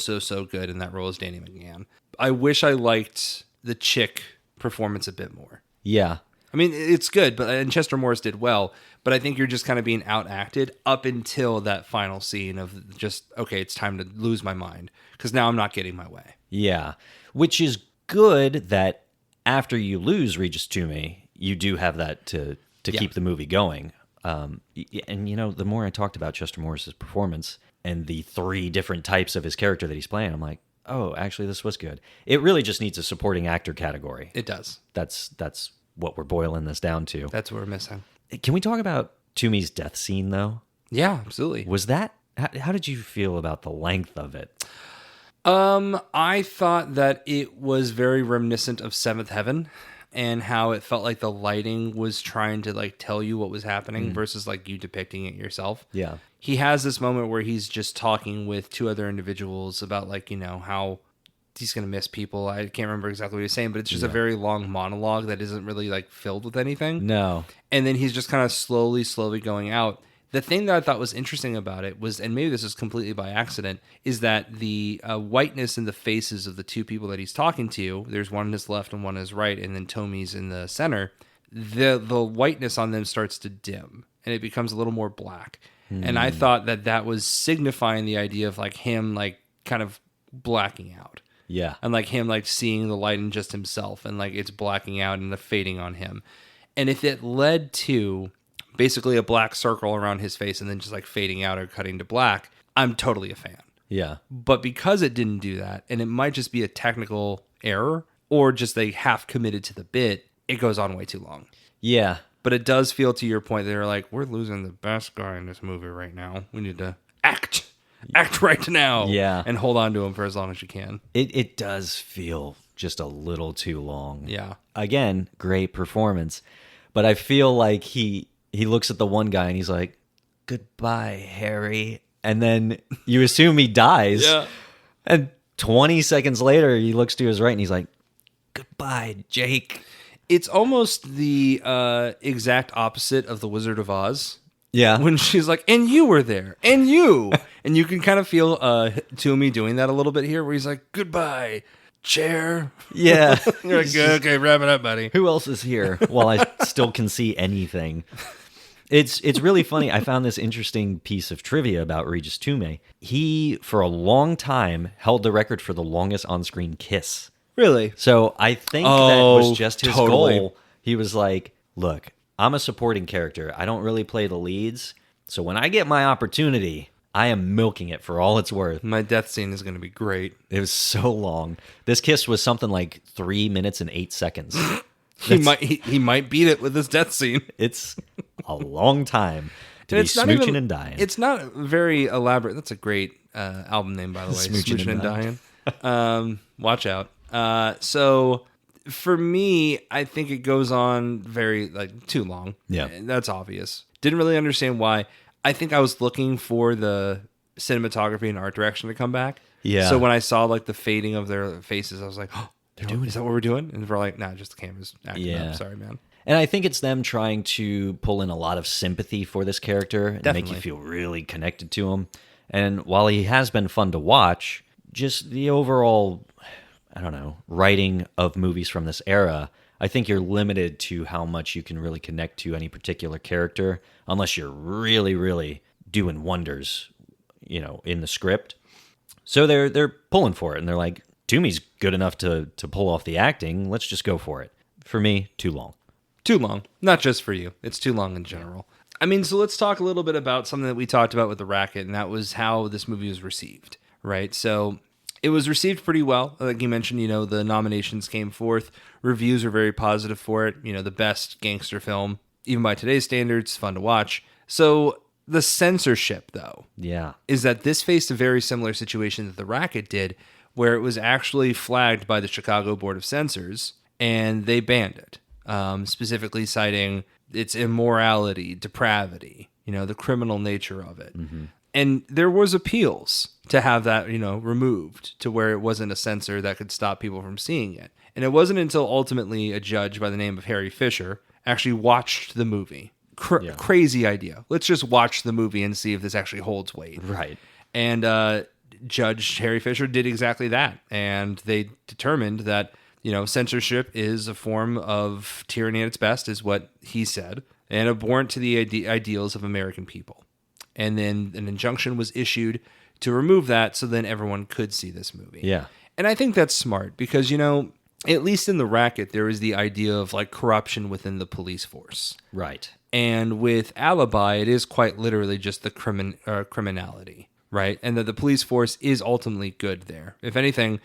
B: good in that role as Danny McGann. I wish I liked the Chick performance a bit more.
A: Yeah.
B: I mean, it's good, and Chester Morris did well, but I think you're just kind of being outacted up until that final scene of just, okay, it's time to lose my mind, because now I'm not getting my way.
A: Yeah. Which is good that after you lose Regis Toomey, you do have that to keep the movie going. And, the more I talked about Chester Morris's performance and the 3 different types of his character that he's playing, I'm like, oh, actually, this was good. It really just needs a supporting actor category.
B: It does.
A: That's what we're boiling this down to.
B: That's what we're missing.
A: Can we talk about Toomey's death scene, though?
B: Yeah, absolutely.
A: Was that... How did you feel about the length of it?
B: I thought that it was very reminiscent of Seventh Heaven, and how it felt like the lighting was trying to like tell you what was happening versus like you depicting it yourself.
A: Yeah.
B: He has this moment where he's just talking with 2 other individuals about like, how he's going to miss people. I can't remember exactly what he was saying, but it's just a very long monologue that isn't really like filled with anything.
A: No.
B: And then he's just kind of slowly going out. The thing that I thought was interesting about it was, and maybe this is completely by accident, is that the whiteness in the faces of the 2 people that he's talking to, there's one on his left and one on his right, and then Toomey's in the center, the whiteness on them starts to dim, and it becomes a little more black. And I thought that was signifying the idea of like him like kind of blacking out.
A: Yeah.
B: And like him like seeing the light in just himself, and like it's blacking out and the fading on him. And if it led to basically a black circle around his face and then just like fading out or cutting to black, I'm totally a fan.
A: Yeah.
B: But because it didn't do that, and it might just be a technical error or just they half committed to the bit, it goes on way too long.
A: Yeah.
B: But it does feel, to your point, they're like, we're losing the best guy in this movie right now. We need to act right now.
A: Yeah.
B: And hold on to him for as long as you can.
A: It does feel just a little too long.
B: Yeah.
A: Again, great performance. But I feel like he looks at the one guy and he's like, goodbye, Harry. And then you assume he dies.
B: Yeah.
A: And 20 seconds later, he looks to his right and he's like, goodbye, Jake.
B: It's almost the exact opposite of The Wizard of Oz.
A: Yeah.
B: When she's like, and you were there, and you. And you can kind of feel Toomey doing that a little bit here, where he's like, goodbye, chair.
A: Yeah.
B: You're like, okay, wrap it up, buddy.
A: Who else is here while I still can see anything? It's really funny. I found this interesting piece of trivia about Regis Toomey. He, for a long time, held the record for the longest on-screen kiss.
B: Really?
A: So I think that was just his goal. He was like, look, I'm a supporting character. I don't really play the leads. So when I get my opportunity, I am milking it for all it's worth.
B: My death scene is going to be great.
A: It was so long. This kiss was something like 3 minutes and 8 seconds.
B: He might beat it with his death scene.
A: It's a long time to be smooching and dying.
B: It's not very elaborate. That's a great album name, by the way. Smooching and dying. Watch out. So for me, I think it goes on very too long.
A: Yeah.
B: That's obvious. Didn't really understand why. I think I was looking for the cinematography and art direction to come back.
A: Yeah.
B: So when I saw the fading of their faces, I was like, oh, they're doing, is that what we're doing? And we're like, nah, just the camera's acting up. Sorry, man.
A: And I think it's them trying to pull in a lot of sympathy for this character and
B: Definitely.
A: make you feel really connected to him. And while he has been fun to watch, just the overall, I don't know, writing of movies from this era, I think you're limited to how much you can really connect to any particular character, unless you're really, really doing wonders, in the script. So they're pulling for it, and they're like, Toomey's good enough to pull off the acting. Let's just go for it. For me, too long.
B: Too long. Not just for you. It's too long in general. I mean, so let's talk a little bit about something that we talked about with The Racket, and that was how this movie was received, right? So it was received pretty well. Like you mentioned, the nominations came forth. Reviews were very positive for it. The best gangster film, even by today's standards, fun to watch. So the censorship, though, is that this faced a very similar situation that The Racket did, where it was actually flagged by the Chicago Board of Censors, and they banned it, specifically citing its immorality, depravity, the criminal nature of it. Mm-hmm. And there was appeals to have that, removed to where it wasn't a censor that could stop people from seeing it. And it wasn't until ultimately a judge by the name of Harry Fisher actually watched the movie. Crazy idea. Let's just watch the movie and see if this actually holds weight.
A: Right.
B: And Judge Harry Fisher did exactly that. And they determined that, censorship is a form of tyranny at its best, is what he said, and abhorrent to the ideals of American people. And then an injunction was issued to remove that so then everyone could see this movie.
A: Yeah.
B: And I think that's smart because, at least in The Racket, there is the idea of like corruption within the police force.
A: Right.
B: And with Alibi, it is quite literally just the criminality, right? And that the police force is ultimately good there. If anything,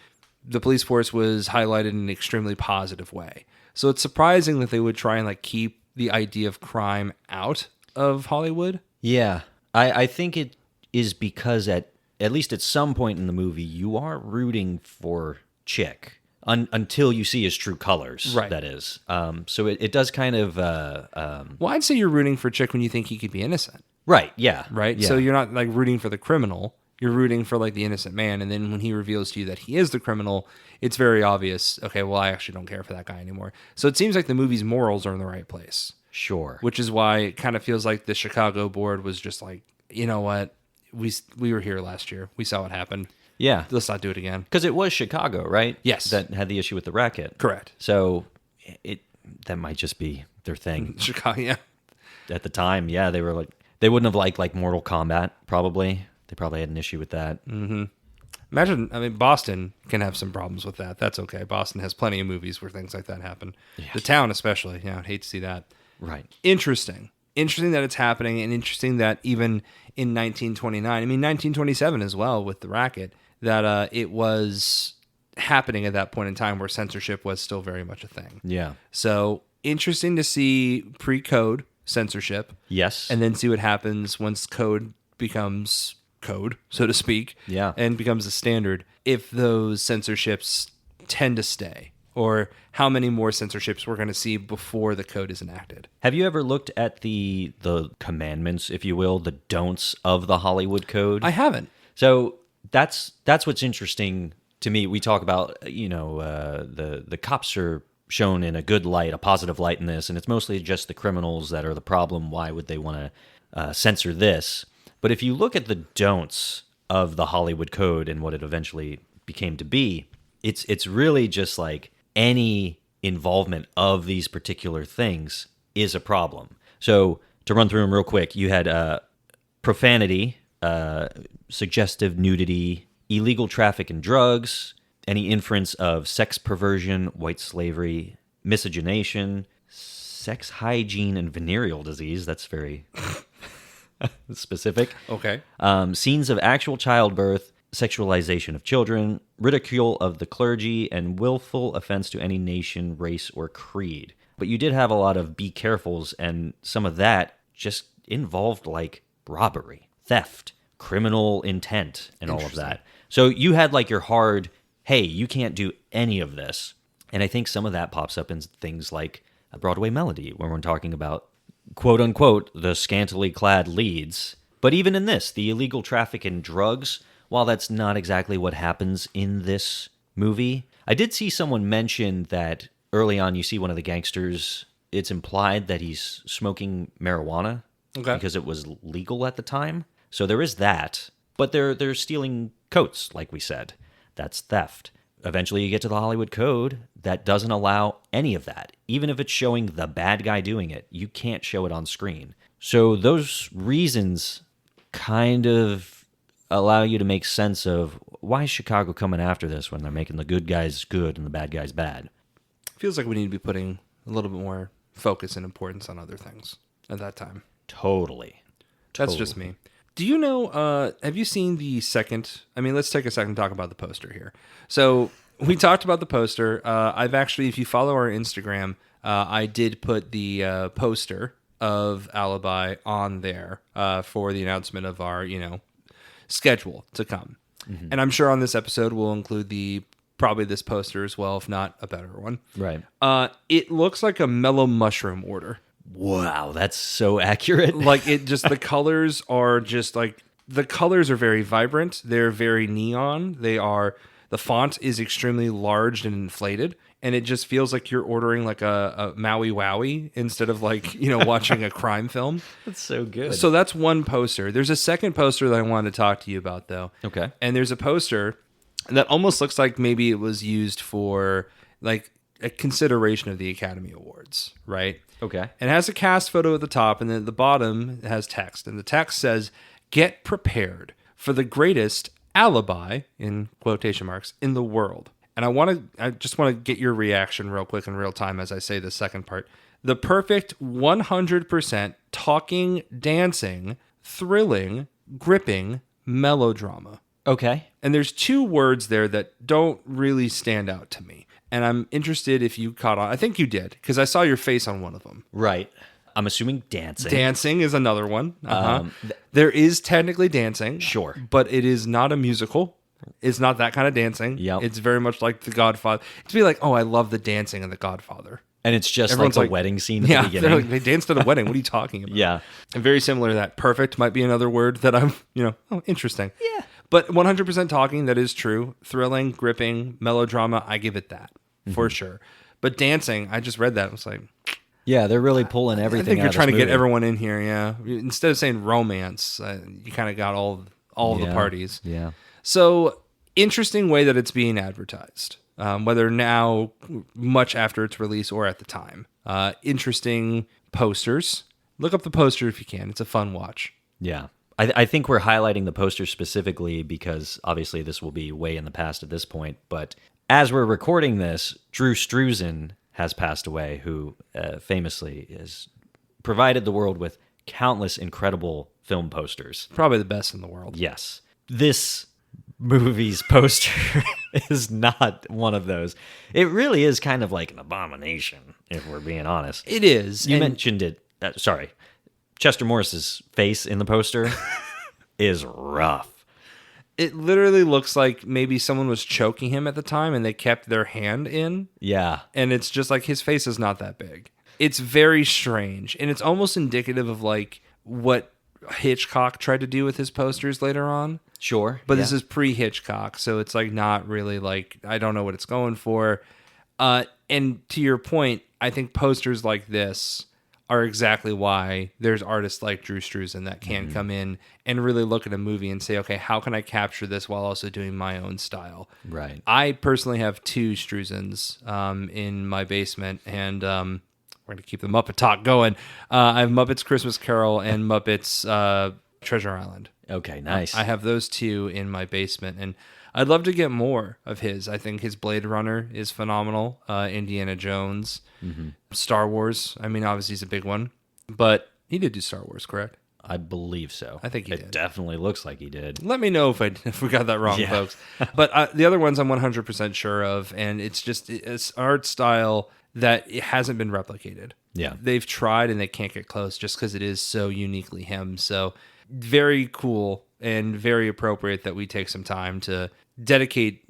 B: the police force was highlighted in an extremely positive way. So it's surprising that they would try and like keep the idea of crime out of Hollywood.
A: Yeah. I think it is because at least at some point in the movie, you are rooting for Chick. Until you see his true colors,
B: right.
A: That is. So it does kind of...
B: well, I'd say you're rooting for Chick when you think he could be innocent.
A: Right, yeah.
B: Right?
A: Yeah.
B: So you're not like rooting for the criminal. You're rooting for like the innocent man. And then when he reveals to you that he is the criminal, it's very obvious, okay, well, I actually don't care for that guy anymore. So it seems like the movie's morals are in the right place.
A: Sure.
B: Which is why it kind of feels like the Chicago board was just like, you know what? We were here last year. We saw what happened.
A: Yeah.
B: Let's not do it again.
A: Because it was Chicago, right?
B: Yes.
A: That had the issue with the racket.
B: Correct.
A: So that might just be their thing.
B: Chicago, yeah.
A: At the time, yeah, they were like, they wouldn't have liked like Mortal Kombat, probably. They probably had an issue with that.
B: Mm-hmm. Imagine, Boston can have some problems with that. That's okay. Boston has plenty of movies where things like that happen. Yes. The town especially. Yeah, I'd hate to see that.
A: Right.
B: Interesting that it's happening, and interesting that even in 1929, 1927 as well with the racket, that it was happening at that point in time where censorship was still very much a thing.
A: Yeah.
B: So interesting to see pre-code censorship.
A: Yes.
B: And then see what happens once code becomes code, so to speak.
A: Yeah.
B: And becomes a standard. If those censorships tend to stay, or how many more censorships we're going to see before the code is enacted.
A: Have you ever looked at the commandments, if you will, the don'ts of the Hollywood Code?
B: I haven't.
A: So that's what's interesting to me. We talk about, the cops are shown in a good light, a positive light in this, and it's mostly just the criminals that are the problem. Why would they want to censor this? But if you look at the don'ts of the Hollywood Code and what it eventually became to be, it's really just like any involvement of these particular things is a problem. So to run through them real quick, you had profanity, suggestive nudity, illegal traffic in drugs, any inference of sex perversion, white slavery, miscegenation, sex hygiene, and venereal disease. That's very specific.
B: Okay.
A: Scenes of actual childbirth, sexualization of children, ridicule of the clergy, and willful offense to any nation, race, or creed. But you did have a lot of be carefuls, and some of that just involved like robbery, theft, criminal intent, and all of that. So you had like your hard, hey, you can't do any of this. And I think some of that pops up in things like a Broadway Melody, when we're talking about, quote unquote, the scantily clad leads. But even in this, the illegal traffic in drugs, while that's not exactly what happens in this movie, I did see someone mention that early on you see one of the gangsters, it's implied that he's smoking marijuana because it was legal at the time. So there is that. But they're stealing coats, like we said. That's theft. eventually you get to the Hollywood Code that doesn't allow any of that. Even if it's showing the bad guy doing it, you can't show it on screen. So those reasons kind of allow you to make sense of why is Chicago coming after this when they're making the good guys good and the bad guys bad.
B: Feels like we need to be putting a little bit more focus and importance on other things at that time.
A: Totally.
B: That's just me. Do you know, have you seen the second, let's take a second to talk about the poster here. So we talked about the poster. I've actually, if you follow our Instagram, I did put the poster of Alibi on there for the announcement of our, schedule to come. Mm-hmm. And I'm sure on this episode we'll include probably this poster as well, if not a better one.
A: Right.
B: It looks like a mellow mushroom order.
A: Wow, that's so accurate.
B: Like the colors are the colors are very vibrant. They're very neon. The font is extremely large and inflated, and it just feels like you're ordering like a Maui Wowie instead of watching a crime film.
A: That's so good.
B: So that's one poster. There's a second poster that I wanted to talk to you about though.
A: Okay.
B: And there's a poster that almost looks like maybe it was used for like a consideration of the Academy Awards, right?
A: Okay.
B: And it has a cast photo at the top, and then at the bottom it has text. And the text says, "Get prepared for the greatest alibi," in quotation marks, "in the world." And I just want to get your reaction real quick in real time as I say the second part. The perfect 100% talking, dancing, thrilling, gripping melodrama.
A: Okay.
B: And there's two words there that don't really stand out to me. And I'm interested if you caught on. I think you did, because I saw your face on one of them.
A: Right. I'm assuming dancing.
B: Dancing is another one. There is technically dancing.
A: Sure.
B: But it is not a musical. It's not that kind of dancing.
A: Yep.
B: It's very much like The Godfather. To be like, oh, I love the dancing in The Godfather.
A: And it's just
B: Everyone's
A: like the wedding scene at the beginning.
B: Like, they danced at a wedding. What are you talking about?
A: Yeah.
B: And very similar to that. Perfect might be another word that I'm, interesting.
A: Yeah.
B: But 100% talking, that is true. Thrilling, gripping, melodrama, I give it that. For sure. But dancing, I just read that. I was like,
A: yeah, they're really pulling everything.
B: I think
A: out
B: you're
A: of
B: trying to
A: this
B: get
A: movie.
B: everyone in here. Yeah. Instead of saying romance, you kind of got all of the parties.
A: Yeah.
B: So interesting way that it's being advertised, whether now, much after its release or at the time. Interesting posters. Look up the poster if you can. It's a fun watch.
A: Yeah. I think we're highlighting the poster specifically because obviously this will be way in the past at this point. But as we're recording this, Drew Struzan has passed away, who famously has provided the world with countless incredible film posters.
B: Probably the best in the world.
A: Yes. This movie's poster is not one of those. It really is kind of like an abomination, if we're being honest.
B: It is.
A: You mentioned it. Sorry. Chester Morris's face in the poster is rough.
B: It literally looks like maybe someone was choking him at the time and they kept their hand in.
A: Yeah.
B: And it's just like his face is not that big. It's very strange. And it's almost indicative of like what Hitchcock tried to do with his posters later on.
A: Sure.
B: But this is pre-Hitchcock, so it's like not really like, I don't know what it's going for. And to your point, I think posters like this are exactly why there's artists like Drew Struzan that can come in and really look at a movie and say, okay, how can I capture this while also doing my own style?
A: Right.
B: I personally have two Struzans in my basement, and we're going to keep the Muppet talk going. I have Muppets Christmas Carol and Muppets Treasure Island.
A: Okay, nice.
B: I have those two in my basement, and I'd love to get more of his. I think his Blade Runner is phenomenal. Indiana Jones, Star Wars. I mean, obviously he's a big one, but he did do Star Wars, correct?
A: I believe so.
B: I think he did.
A: It definitely looks like he did.
B: Let me know if we got that wrong, folks. But the other ones I'm 100% sure of, and it's art style that it hasn't been replicated.
A: Yeah.
B: They've tried and they can't get close just because it is so uniquely him. So very cool and very appropriate that we take some time to dedicate,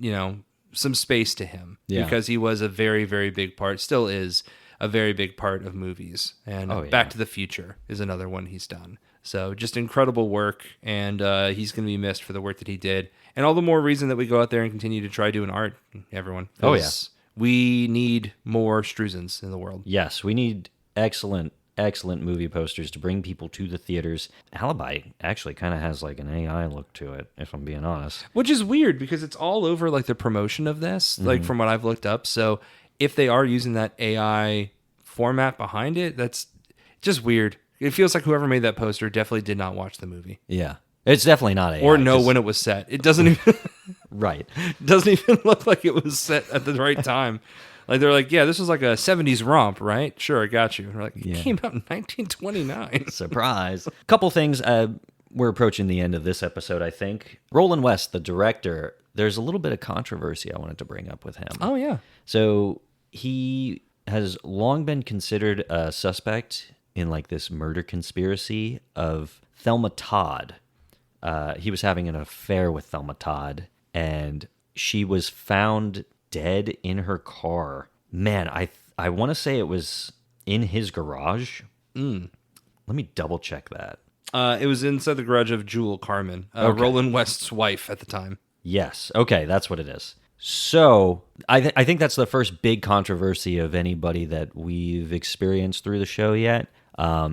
B: some space to him because he was a very, very big part, still is a very big part of movies. And Back to the Future is another one he's done. So just incredible work, and he's going to be missed for the work that he did. And all the more reason that we go out there and continue to try doing art, everyone.
A: Oh, yeah.
B: We need more Struzans in the world.
A: Yes, we need excellent excellent movie posters to bring people to the theaters. Alibi actually kind of has like an AI look to it, if I'm being honest.
B: Which is weird because it's all over like the promotion of this, like from what I've looked up. So if they are using that AI format behind it, that's just weird. It feels like whoever made that poster definitely did not watch the movie.
A: Yeah. It's definitely not AI.
B: Or know when it was set. It doesn't even
A: Right.
B: doesn't even look like it was set at the right time. Like they're like, yeah, this was like a 70s romp, right? Sure, I got you. And we're like, it came out in 1929.
A: Surprise. Couple things. We're approaching the end of this episode, I think. Roland West, the director, there's a little bit of controversy I wanted to bring up with him.
B: Oh, yeah.
A: So he has long been considered a suspect in like this murder conspiracy of Thelma Todd. He was having an affair with Thelma Todd, and she was found dead in her car. Man, I want to say it was in his garage. Let me double check that.
B: It was inside the garage of Jewel Carmen, Roland West's wife at the time.
A: Yes. Okay, that's what it is. So I think that's the first big controversy of anybody that we've experienced through the show yet.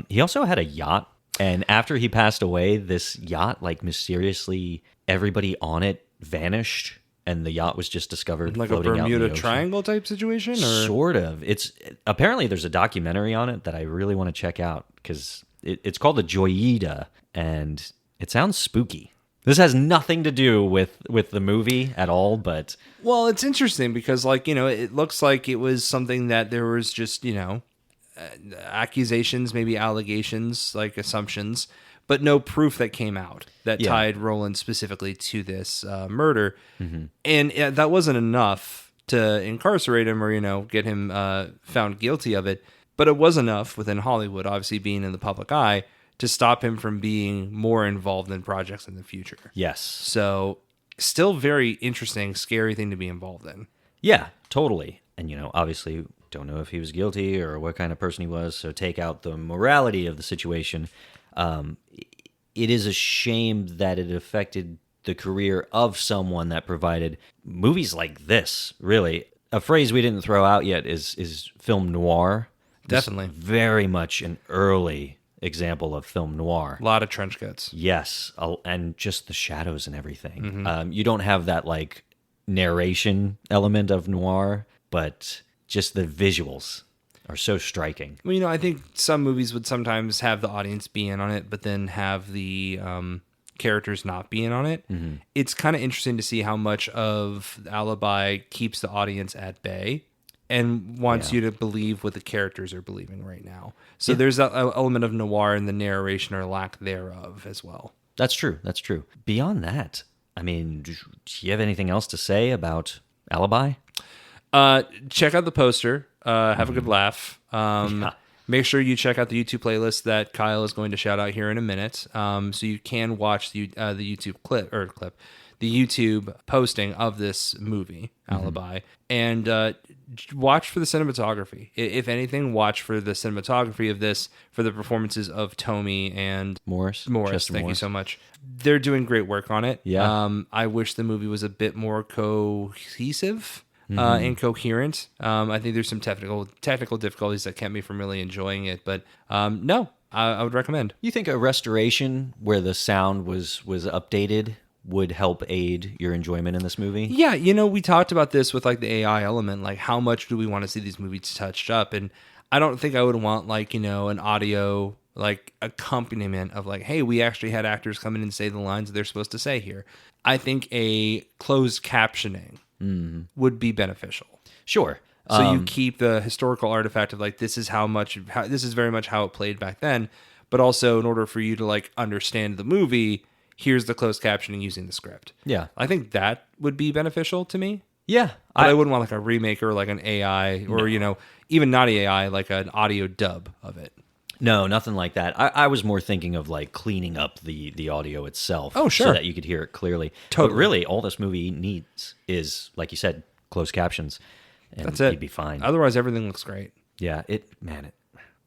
A: He also had a yacht, and after he passed away, this yacht, like mysteriously, everybody on it vanished, and the yacht was just discovered
B: like a
A: floating out in the
B: Bermuda
A: ocean.
B: Triangle type situation, or
A: Sort of. It's apparently there's a documentary on it that I really want to check out because it's called the Joyita, and it sounds spooky. This has nothing to do with the movie at all, but
B: well, it's interesting because like it looks like it was something that there was just accusations, maybe allegations, like assumptions, but no proof that came out that tied Roland specifically to this murder. And that wasn't enough to incarcerate him or, get him found guilty of it. But it was enough within Hollywood, obviously being in the public eye, to stop him from being more involved in projects in the future.
A: yes.
B: So still very interesting, scary thing to be involved in.
A: Yeah, totally. And, obviously don't know if he was guilty or what kind of person he was, so take out the morality of the situation. It is a shame that it affected the career of someone that provided movies like this, really. A phrase we didn't throw out yet is film noir.
B: Definitely.
A: Very much an early example of film noir.
B: A lot of trench coats.
A: Yes, and just the shadows and everything. You don't have that like narration element of noir, but just the visuals are so striking.
B: Well, I think some movies would sometimes have the audience be in on it, but then have the characters not be in on it. It's kind of interesting to see how much of Alibi keeps the audience at bay and wants you to believe what the characters are believing right now. So there's that element of noir in the narration or lack thereof as well.
A: That's true. That's true. Beyond that, I mean, do you have anything else to say about Alibi?
B: Check out the poster. Have a good laugh. Make sure you check out the YouTube playlist that Kyle is going to shout out here in a minute. So you can watch the YouTube clip, the YouTube posting of this movie, Alibi, and watch for the cinematography. If anything, watch for the cinematography of this, for the performances of Tommy and
A: Morris.
B: Thank you so much. They're doing great work on it.
A: Yeah.
B: I wish the movie was a bit more cohesive. And coherent. I think there's some technical difficulties that kept me from really enjoying it, but no, I would recommend.
A: You think a restoration where the sound was updated would help aid your enjoyment in this movie?
B: Yeah, we talked about this with like the AI element, like how much do we want to see these movies touched up, and I don't think I would want like an audio like accompaniment of like, hey, we actually had actors come in and say the lines they're supposed to say here. I think a closed captioning would be beneficial.
A: Sure.
B: So you keep the historical artifact of like, this is very much how it played back then, but also in order for you to like understand the movie, here's the closed captioning using the script.
A: Yeah.
B: I think that would be beneficial to me.
A: Yeah.
B: But I wouldn't want like a remake or like an AI or, even not AI, like an audio dub of it.
A: No, nothing like that. I was more thinking of like cleaning up the audio itself.
B: Oh, sure.
A: So that you could hear it clearly.
B: Totally.
A: But really, all this movie needs is, like you said, closed captions. And
B: That's it.
A: You'd be fine.
B: Otherwise, everything looks great.
A: Yeah,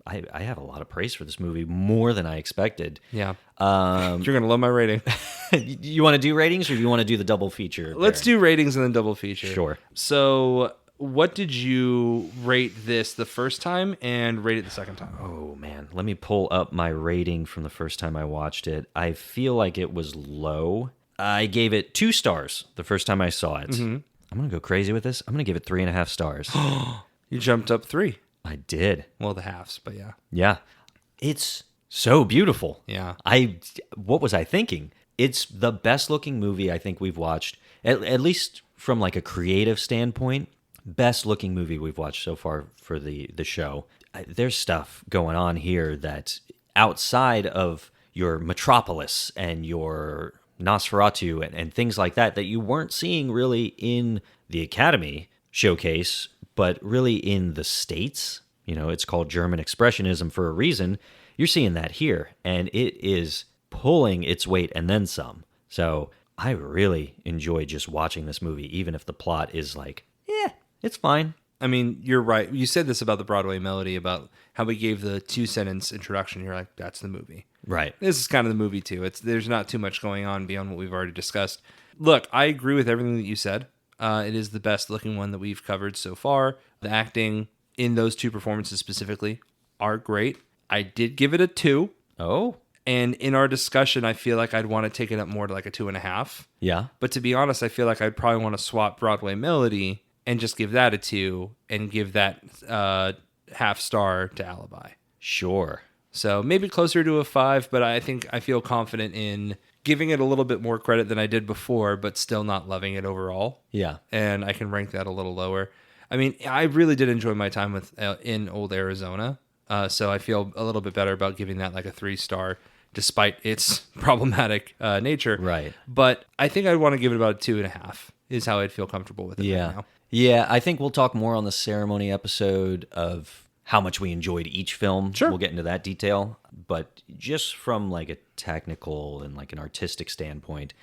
A: I have a lot of praise for this movie, more than I expected.
B: Yeah. You're going to love my rating.
A: You want to do ratings or do you want to do the double feature?
B: Let's do ratings and then double feature.
A: Sure.
B: So what did you rate this the first time and rate it the second time?
A: Oh, man. Let me pull up my rating from the first time I watched it. I feel like it was low. I gave it 2 stars the first time I saw it. I'm going to go crazy with this. I'm going to give it 3.5 stars.
B: You jumped up 3.
A: I did.
B: Well, the halves, but yeah.
A: Yeah. It's so beautiful.
B: Yeah.
A: What was I thinking? It's the best looking movie I think we've watched, at least from like a creative standpoint. Best looking movie we've watched so far for the show. There's stuff going on here that outside of your Metropolis and your Nosferatu and things like that you weren't seeing really in the Academy showcase, but really in the States. You know, it's called German Expressionism for a reason. You're seeing that here, and it is pulling its weight and then some. So I really enjoy just watching this movie, even if the plot is like, it's fine.
B: I mean, you're right. You said this about the Broadway Melody, about how we gave the 2-sentence introduction. You're like, that's the movie.
A: Right.
B: This is kind of the movie, too. There's not too much going on beyond what we've already discussed. Look, I agree with everything that you said. It is the best looking one that we've covered so far. The acting in those 2 performances specifically are great. I did give it a 2.
A: Oh.
B: And in our discussion, I feel like I'd want to take it up more to like a 2.5.
A: Yeah.
B: But to be honest, I feel like I'd probably want to swap Broadway Melody and just give that a 2 and give that half star to Alibi.
A: Sure.
B: So maybe closer to a 5, but I think I feel confident in giving it a little bit more credit than I did before, but still not loving it overall.
A: Yeah.
B: And I can rank that a little lower. I mean, I really did enjoy my time with in Old Arizona. So I feel a little bit better about giving that like a 3-star, despite its problematic nature.
A: Right.
B: But I think I'd want to give it about a 2.5 is how I'd feel comfortable with it right now.
A: Yeah, I think we'll talk more on the ceremony episode of how much we enjoyed each film.
B: Sure.
A: We'll get into that detail. But just from like a technical and like an artistic standpoint,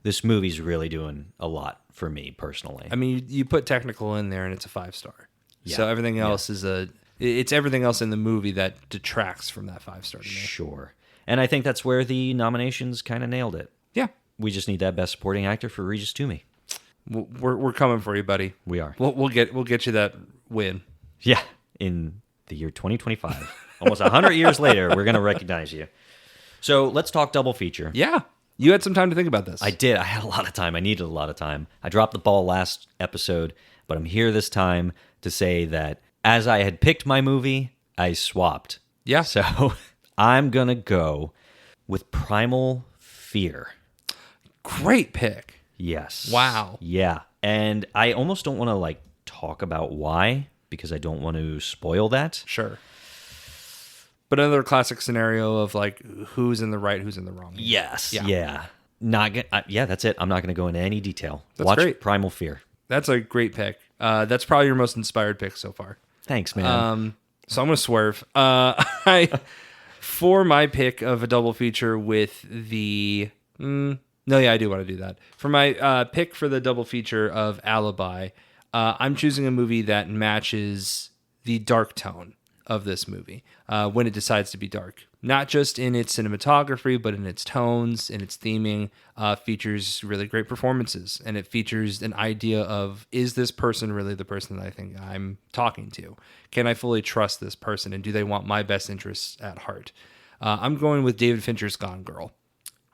A: this movie's really doing a lot for me personally.
B: I mean, you put technical in there and it's a 5-star.
A: Yeah.
B: So everything else is it's everything else in the movie that detracts from that 5-star to me.
A: Sure. And I think that's where the nominations kind of nailed it.
B: Yeah.
A: We just need that best supporting actor for Regis Toomey.
B: We're coming for you, buddy.
A: We are.
B: We'll get you that win.
A: Yeah. In the year 2025. Almost 100 years later, we're going to recognize you. So let's talk double feature.
B: Yeah. You had some time to think about this.
A: I did. I had a lot of time. I needed a lot of time. I dropped the ball last episode, but I'm here this time to say that as I had picked my movie, I swapped.
B: Yeah.
A: So I'm going to go with Primal Fear.
B: Great pick.
A: Yes.
B: Wow.
A: Yeah. And I almost don't want to like talk about why, because I don't want to spoil that.
B: Sure. But another classic scenario of like who's in the right, who's in the wrong.
A: Yes.
B: Yeah.
A: Yeah. Yeah, that's it. I'm not going to go into any detail.
B: That's
A: Watch
B: great.
A: Primal Fear.
B: That's a great pick. That's probably your most inspired pick so far.
A: Thanks, man.
B: So I'm going to swerve. For my pick of a double feature with the... I do want to do that. For my pick for the double feature of Alibi, I'm choosing a movie that matches the dark tone of this movie when it decides to be dark. Not just in its cinematography, but in its tones, in its theming. Features really great performances, and it features an idea of, is this person really the person that I think I'm talking to? Can I fully trust this person, and do they want my best interests at heart? I'm going with David Fincher's Gone Girl.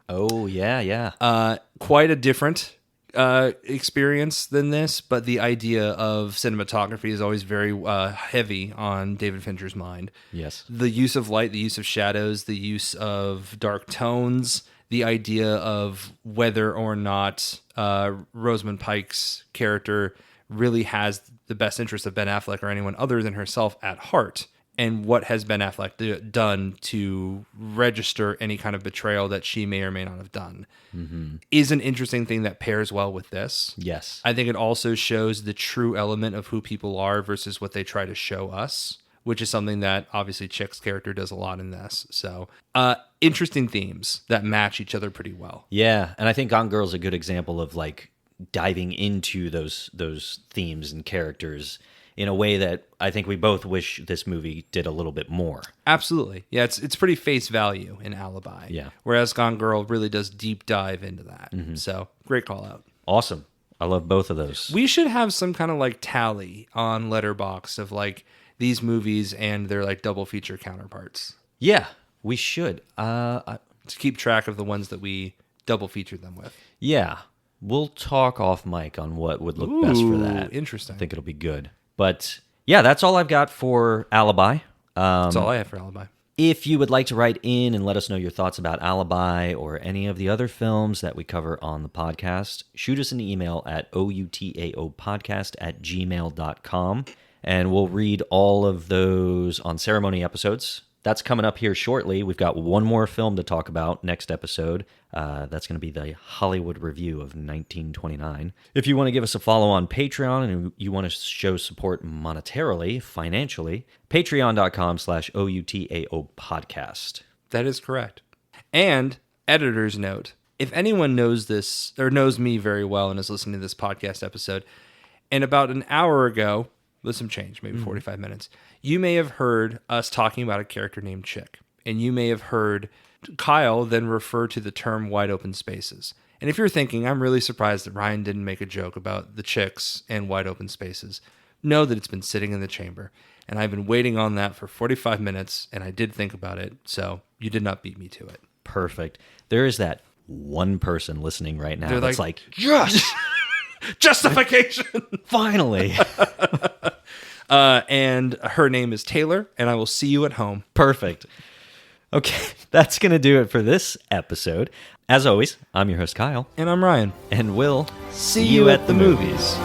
A: Oh, yeah.
B: Quite a different experience than this, but the idea of cinematography is always very heavy on David Fincher's mind.
A: Yes.
B: The use of light, the use of shadows, the use of dark tones, the idea of whether or not Rosamund Pike's character really has the best interest of Ben Affleck or anyone other than herself at heart. And what has Ben Affleck done to register any kind of betrayal that she may or may not have done is an interesting thing that pairs well with this.
A: Yes.
B: I think it also shows the true element of who people are versus what they try to show us, which is something that obviously Chick's character does a lot in this. So interesting themes that match each other pretty well.
A: Yeah, and I think Gone Girl is a good example of like diving into those themes and characters in a way that I think we both wish this movie did a little bit more.
B: Absolutely. Yeah, it's pretty face value in Alibi.
A: Yeah.
B: Whereas Gone Girl really does deep dive into that. So, great call out.
A: Awesome. I love both of those.
B: We should have some kind of like tally on Letterboxd of like these movies and their like double feature counterparts.
A: Yeah, we should.
B: To keep track of the ones that we double feature them with.
A: Yeah, we'll talk off mic on what would look best for that.
B: Interesting.
A: I think it'll be good. But yeah, that's all I've got for Alibi.
B: That's all I have for Alibi.
A: If you would like to write in and let us know your thoughts about Alibi or any of the other films that we cover on the podcast, shoot us an email at outaopodcast@gmail.com, and we'll read all of those on ceremony episodes. That's coming up here shortly. We've got one more film to talk about next episode. That's going to be the Hollywood Review of 1929. If you want to give us a follow on Patreon and you want to show support monetarily, financially, patreon.com/OUTAO podcast.
B: That is correct. And editor's note, if anyone knows this or knows me very well and is listening to this podcast episode, and about an hour ago, with some change, maybe 45 minutes, you may have heard us talking about a character named Chick. And you may have heard Kyle then refer to the term wide open spaces. And if you're thinking, I'm really surprised that Ryan didn't make a joke about the chicks and wide open spaces, know that it's been sitting in the chamber. And I've been waiting on that for 45 minutes, and I did think about it, so you did not beat me to it.
A: Perfect. There is that one person listening right now that's like,
B: yes! Justification!
A: Finally!
B: And her name is Taylor, and I will see you at home.
A: Perfect. Okay, that's going to do it for this episode. As always, I'm your host, Kyle.
B: And I'm Ryan.
A: And we'll
B: See you at the movies.